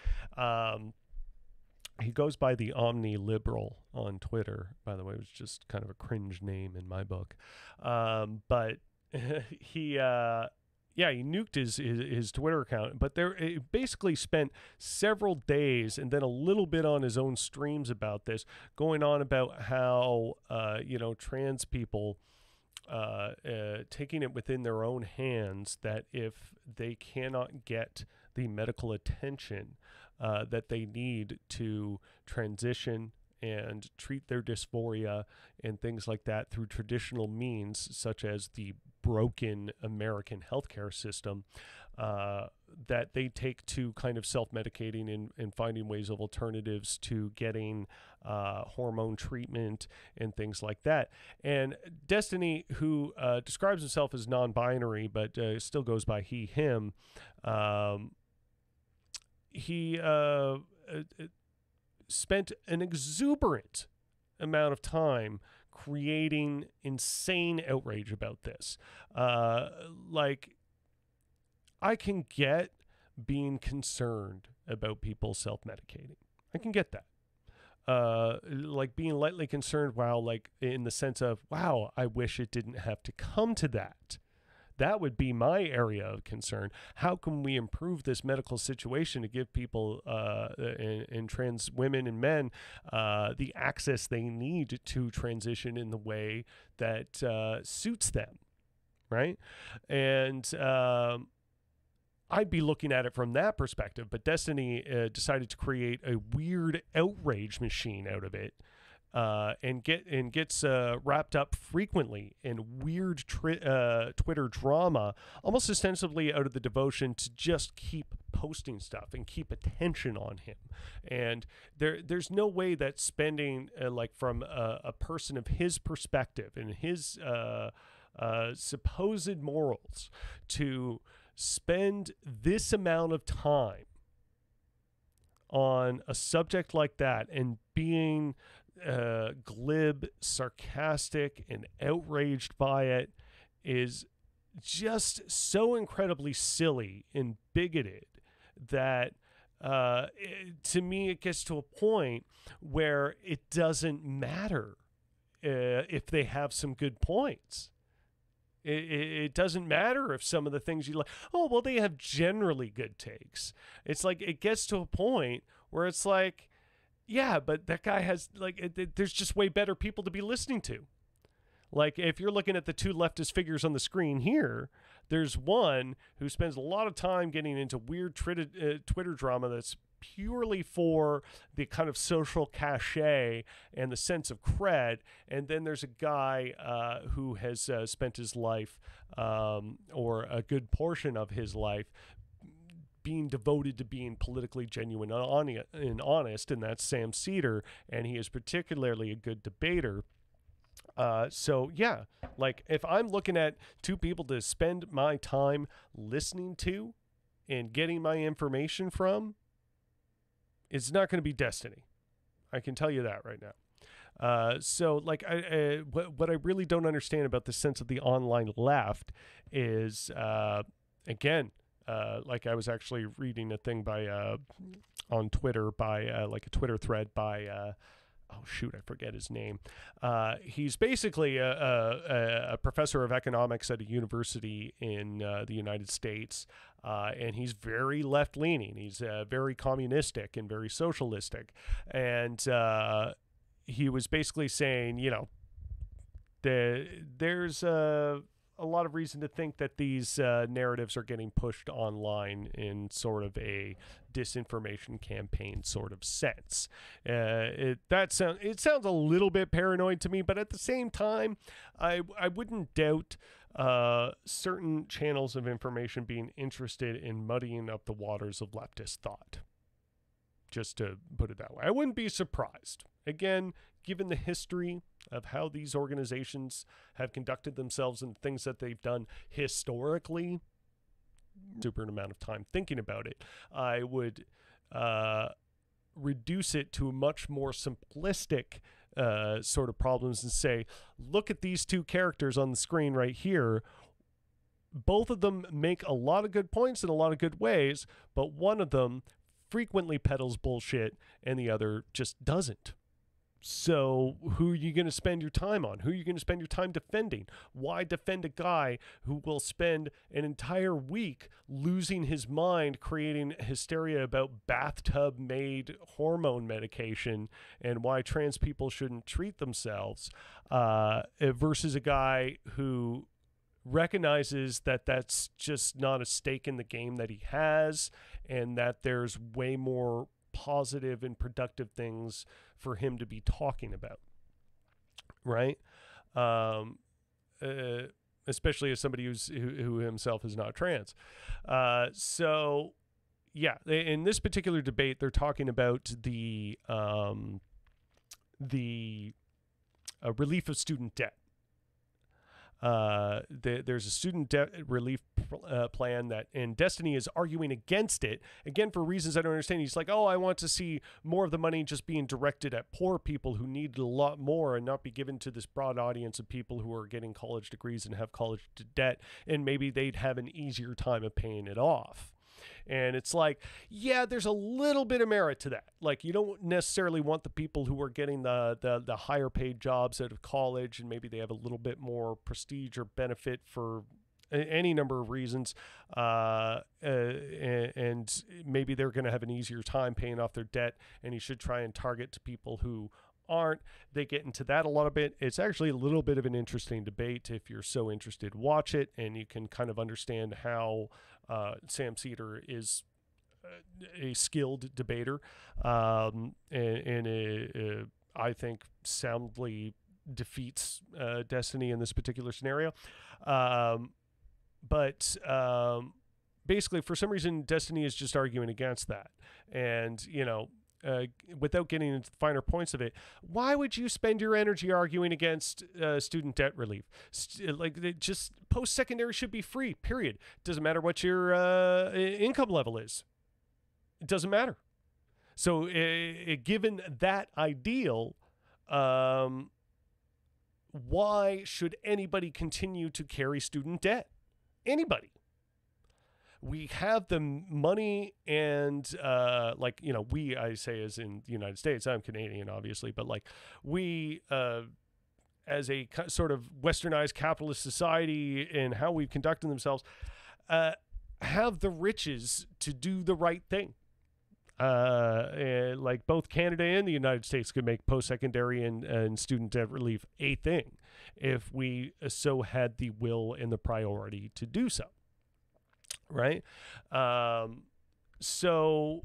He goes by the Omni Liberal on Twitter, by the way, which is just kind of a cringe name in my book. But he nuked his Twitter account, but he basically spent several days and then a little bit on his own streams about this, going on about how, trans people taking it within their own hands, that if they cannot get the medical attention that they need to transition and treat their dysphoria and things like that through traditional means, such as the broken American healthcare system, that they take to kind of self-medicating and finding ways of alternatives to getting hormone treatment and things like that. And Destiny, who describes himself as non-binary but still goes by he, him, he spent an exuberant amount of time creating insane outrage about this. I can get being concerned about people self-medicating. I can get that. Being lightly concerned, in the sense of, wow, I wish it didn't have to come to that. That would be my area of concern. How can we improve this medical situation to give people and trans women and men the access they need to transition in the way that suits them, right? And I'd be looking at it from that perspective, but Destiny decided to create a weird outrage machine out of it and gets wrapped up frequently in weird Twitter drama, almost ostensibly out of the devotion to just keep posting stuff and keep attention on him. And there's no way that spending like from a person of his perspective and his supposed morals to spend this amount of time on a subject like that and being glib, sarcastic, and outraged by it is just so incredibly silly and bigoted that to me it gets to a point where it doesn't matter if they have some good points. It doesn't matter if some of the things you like, oh, well, they have generally good takes. It's like it gets to a point where it's like, yeah, but that guy has, like, there's just way better people to be listening to. Like, if you're looking at the two leftist figures on the screen here, there's one who spends a lot of time getting into weird Twitter drama that's purely for the kind of social cachet and the sense of cred. And then there's a guy who has spent his life, or a good portion of his life, being devoted to being politically genuine and honest, and that's Sam Seder, and he is particularly a good debater. So yeah, like if I'm looking at two people to spend my time listening to and getting my information from, it's not going to be Destiny. I can tell you that right now. So like what I really don't understand about the sense of the online left is, again, like I was actually reading a thing by on Twitter by like a Twitter thread by oh shoot, I forget his name. He's basically a professor of economics at a university in the United States, and he's very left-leaning. He's very communistic and very socialistic, and he was basically saying, you know, there's a lot of reason to think that these narratives are getting pushed online in sort of a disinformation campaign sort of sense. It sounds a little bit paranoid to me, but at the same time, I wouldn't doubt certain channels of information being interested in muddying up the waters of leftist thought. Just to put it that way. I wouldn't be surprised. Again, given the history of how these organizations have conducted themselves and things that they've done historically, super amount of time thinking about it, I would reduce it to much more simplistic sort of problems and say, look at these two characters on the screen right here. Both of them make a lot of good points in a lot of good ways, but one of them frequently peddles bullshit and the other just doesn't. So who are you going to spend your time on? Who are you going to spend your time defending? Why defend a guy who will spend an entire week losing his mind creating hysteria about bathtub-made hormone medication and why trans people shouldn't treat themselves, versus a guy who recognizes that that's just not a stake in the game that he has, and that there's way more positive and productive things for him to be talking about, right? Especially as somebody who himself is not trans. So yeah, in this particular debate, they're talking about the relief of student debt. There's a student debt relief plan that, and Destiny is arguing against it, again, for reasons I don't understand. He's like, oh, I want to see more of the money just being directed at poor people who need a lot more and not be given to this broad audience of people who are getting college degrees and have college debt, and maybe they'd have an easier time of paying it off. And it's like, yeah, there's a little bit of merit to that. Like, you don't necessarily want the people who are getting the higher paid jobs out of college, and maybe they have a little bit more prestige or benefit for any number of reasons, and maybe they're going to have an easier time paying off their debt, and you should try and target to people who aren't. They get into that a lot of bit. It's actually a little bit of an interesting debate. If you're so interested, watch it, and you can kind of understand how Sam Seder is a skilled debater, and I think soundly defeats Destiny in this particular scenario. But basically, for some reason, Destiny is just arguing against that. And, without getting into the finer points of it, why would you spend your energy arguing against student debt relief? Just post-secondary should be free, period. Doesn't matter what your income level is. It doesn't matter. So given that ideal, why should anybody continue to carry student debt? Anybody. We have the money and we, I say as in the United States, I'm Canadian obviously, but like we as a sort of westernized capitalist society and how we've conducted themselves have the riches to do the right thing. Like both Canada and the United States could make post-secondary and student debt relief a thing if we so had the will and the priority to do so. Right? So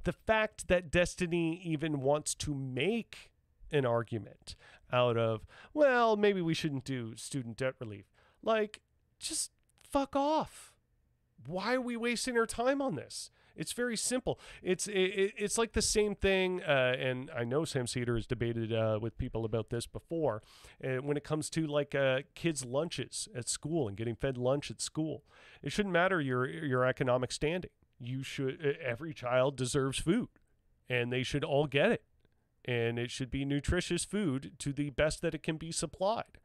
the fact that Destiny even wants to make an argument out of, well, maybe we shouldn't do student debt relief. Like, just fuck off. Why are we wasting our time on this? It's very simple. It's like the same thing, and I know Sam Cedar has debated with people about this before, when it comes to like kids' lunches at school and getting fed lunch at school. It shouldn't matter your economic standing. Every child deserves food, and they should all get it. And it should be nutritious food to the best that it can be supplied.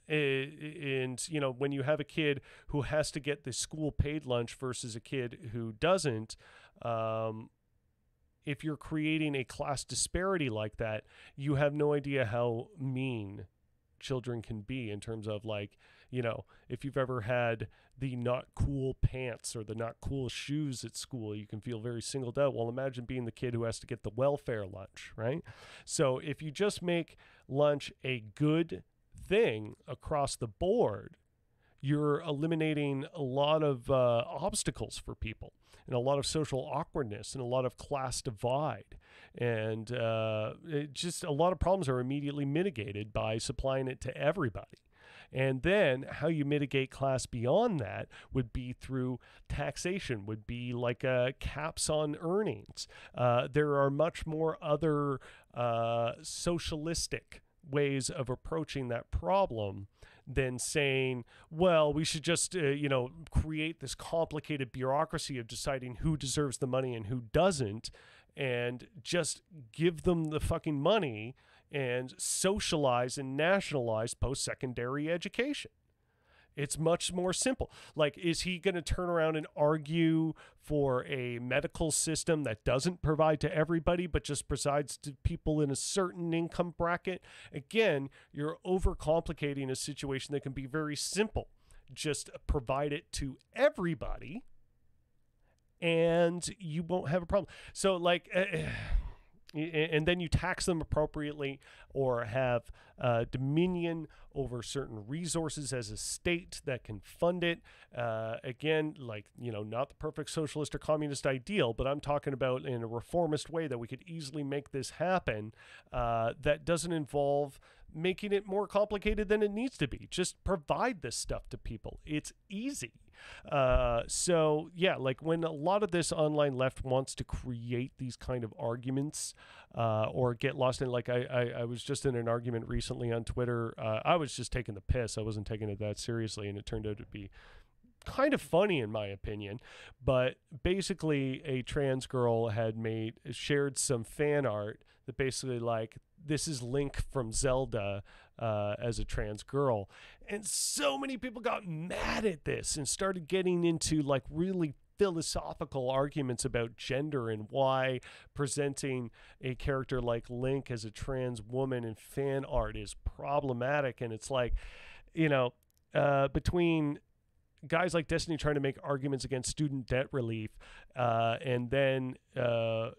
And when you have a kid who has to get the school paid lunch versus a kid who doesn't, if you're creating a class disparity like that, you have no idea how mean children can be in terms of like, if you've ever had the not cool pants or the not cool shoes at school, you can feel very singled out. Well, imagine being the kid who has to get the welfare lunch, right? So if you just make lunch a good thing across the board, you're eliminating a lot of obstacles for people and a lot of social awkwardness and a lot of class divide. And just a lot of problems are immediately mitigated by supplying it to everybody. And then how you mitigate class beyond that would be through taxation, would be like caps on earnings. There are much more other socialistic ways of approaching that problem than saying, well, we should just, create this complicated bureaucracy of deciding who deserves the money and who doesn't, and just give them the fucking money and socialize and nationalize post-secondary education. It's much more simple. Like, is he going to turn around and argue for a medical system that doesn't provide to everybody, but just provides to people in a certain income bracket? Again, you're overcomplicating a situation that can be very simple. Just provide it to everybody, and you won't have a problem. So, like... and then you tax them appropriately or have dominion over certain resources as a state that can fund it. Again, like, not the perfect socialist or communist ideal, but I'm talking about in a reformist way that we could easily make this happen, that doesn't involve making it more complicated than it needs to be. Just provide this stuff to people. It's easy. So yeah, like when a lot of this online left wants to create these kind of arguments, or get lost in, like I was just in an argument recently on Twitter. I was just taking the piss. I wasn't taking it that seriously, and it turned out to be kind of funny in my opinion. But basically a trans girl had shared some fan art that basically like, this is Link from Zelda as a trans girl. And so many people got mad at this and started getting into like really philosophical arguments about gender and why presenting a character like Link as a trans woman in fan art is problematic. And it's like, between guys like Destiny trying to make arguments against student debt relief, and then, a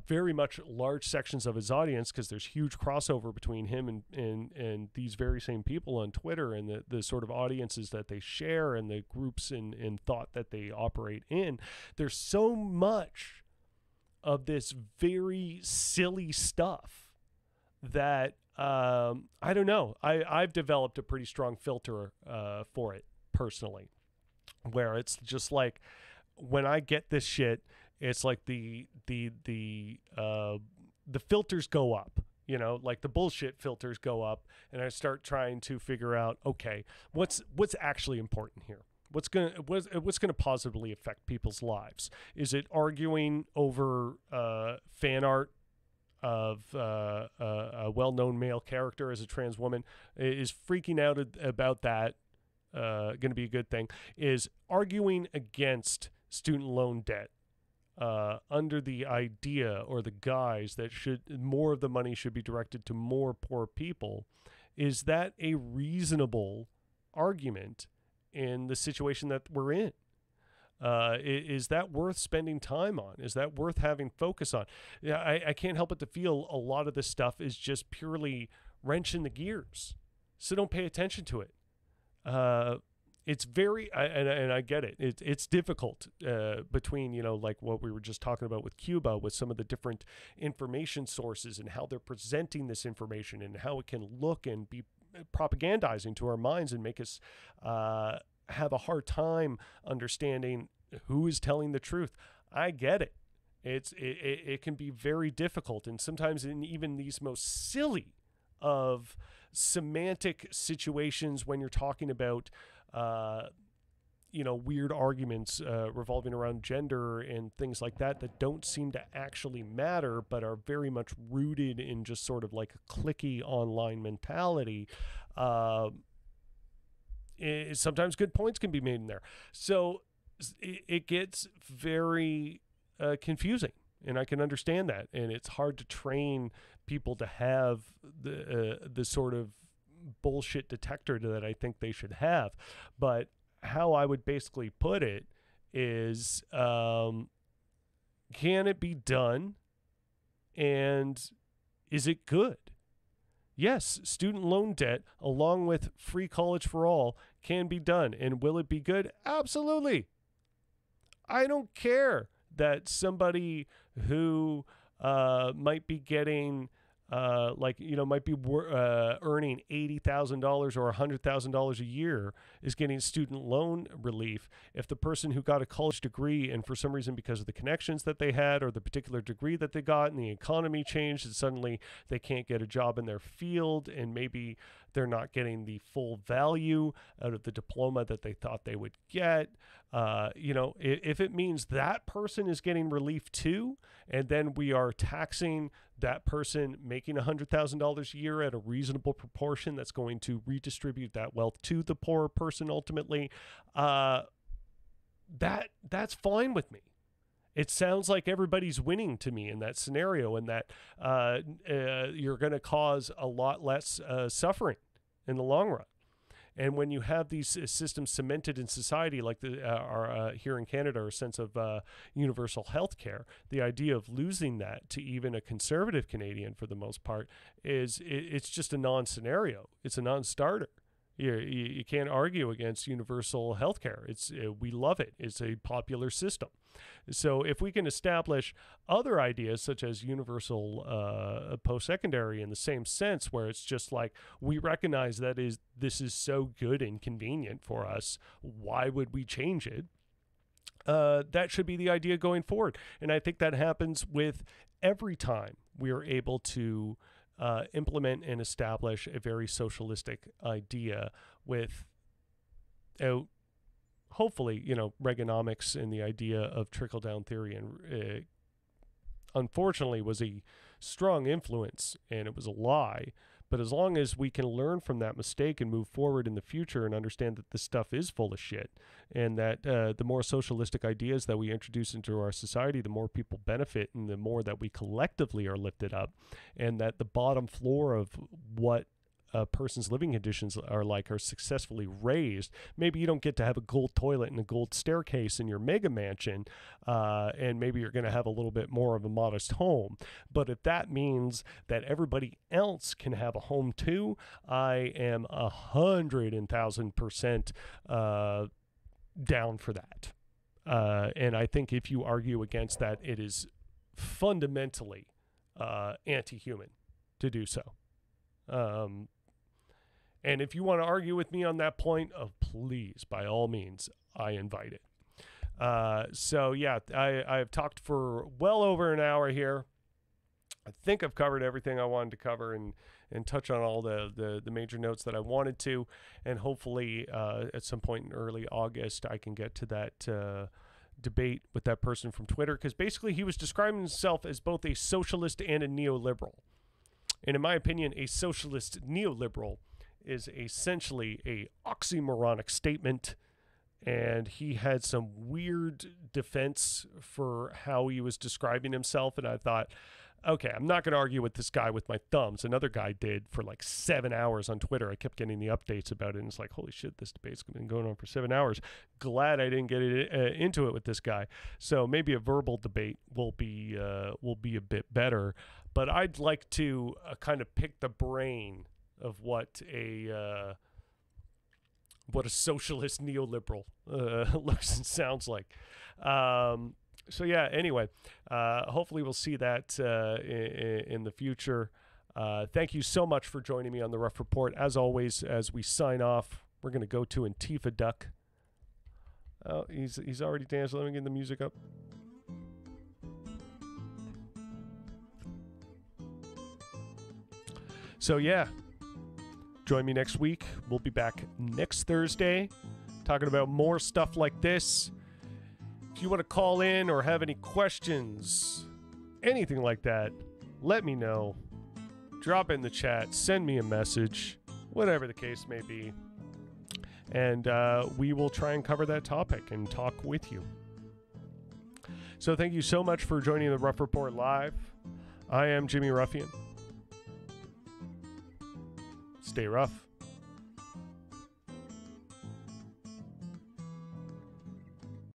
very much large sections of his audience, because there's huge crossover between him and these very same people on Twitter, and the sort of audiences that they share and the groups and thought that they operate in. There's so much of this very silly stuff that I don't know. I've developed a pretty strong filter for it personally, where it's just like when I get this shit, it's like the filters go up. You know, like the bullshit filters go up, and I start trying to figure out, okay, what's actually important here? What's gonna positively affect people's lives? Is it arguing over fan art of a well-known male character as a trans woman? Is freaking out about that going to be a good thing? Is arguing against student loan debt under the idea or the guise that more of the money should be directed to more poor people, is that a reasonable argument in the situation that we're in? Is that worth spending time on? Is that worth having focus on? Yeah, I can't help but to feel a lot of this stuff is just purely wrenching the gears. So don't pay attention to it. It's very, and I get it. It's difficult between, you know, like what we were just talking about with Cuba, with some of the different information sources and how they're presenting this information and how it can look and be propagandizing to our minds and make us have a hard time understanding who is telling the truth. I get it. It can be very difficult, and sometimes in even these most silly of semantic situations, when you're talking about you know, weird arguments revolving around gender and things like that don't seem to actually matter, but are very much rooted in just sort of like a cliquey online mentality. Sometimes good points can be made in there. So it gets very confusing, and I can understand that. And it's hard to train people to have the sort of bullshit detector that I think they should have. But how I would basically put it is, can it be done? And is it good? Yes, student loan debt, along with free college for all, can be done. And will it be good? Absolutely. I don't care that somebody who might be getting might be earning $80,000 or $100,000 a year is getting student loan relief. If the person who got a college degree and for some reason because of the connections that they had or the particular degree that they got and the economy changed and suddenly they can't get a job in their field and maybe they're not getting the full value out of the diploma that they thought they would get. If it means that person is getting relief too, and then we are taxing that person making $100,000 a year at a reasonable proportion that's going to redistribute that wealth to the poorer person ultimately, that's fine with me. It sounds like everybody's winning to me in that scenario, and that you're going to cause a lot less suffering in the long run. And when you have these systems cemented in society, like here in Canada, our sense of universal health care, the idea of losing that to even a conservative Canadian, for the most part, it's just a non-scenario. It's a non-starter. You can't argue against universal health care. We love it. It's a popular system. So if we can establish other ideas such as universal post-secondary in the same sense, where it's just like we recognize that this is so good and convenient for us, why would we change it? That should be the idea going forward. And I think that happens with every time we are able to implement and establish a very socialistic idea without, hopefully, Reaganomics and the idea of trickle-down theory, and unfortunately was a strong influence, and it was a lie. But as long as we can learn from that mistake and move forward in the future and understand that this stuff is full of shit, and that the more socialistic ideas that we introduce into our society, the more people benefit and the more that we collectively are lifted up, and that the bottom floor of what a person's living conditions are successfully raised. Maybe you don't get to have a gold toilet and a gold staircase in your mega mansion, and maybe you're going to have a little bit more of a modest home. But if that means that everybody else can have a home too, I am 100,000% down for that. And I think if you argue against that, it is fundamentally anti-human to do so. And if you want to argue with me on that point, please, by all means, I invite it. So yeah, I've talked for well over an hour here. I think I've covered everything I wanted to cover and touch on all the major notes that I wanted to. And hopefully at some point in early August, I can get to that debate with that person from Twitter. Because basically he was describing himself as both a socialist and a neoliberal. And in my opinion, a socialist neoliberal is essentially a oxymoronic statement. And he had some weird defense for how he was describing himself. And I thought, okay, I'm not going to argue with this guy with my thumbs. Another guy did for like 7 hours on Twitter. I kept getting the updates about it. And it's like, holy shit, this debate's been going on for 7 hours. Glad I didn't get into it with this guy. So maybe a verbal debate will be a bit better. But I'd like to kind of pick the brain of what a socialist neoliberal looks and sounds like. So yeah, anyway, hopefully we'll see that in the future. Thank you so much for joining me on the Rough Report. As always, as we sign off, we're going to go to Antifa Duck. Oh, he's already dancing. Let me get the music up. So yeah, join me next week. We'll be back next Thursday talking about more stuff like this. If you want to call in or have any questions, anything like that, let me know. Drop it in the chat. Send me a message. Whatever the case may be. And we will try and cover that topic and talk with you. So thank you so much for joining the Rough Report Live. I am Jimmy Ruffian. Stay rough.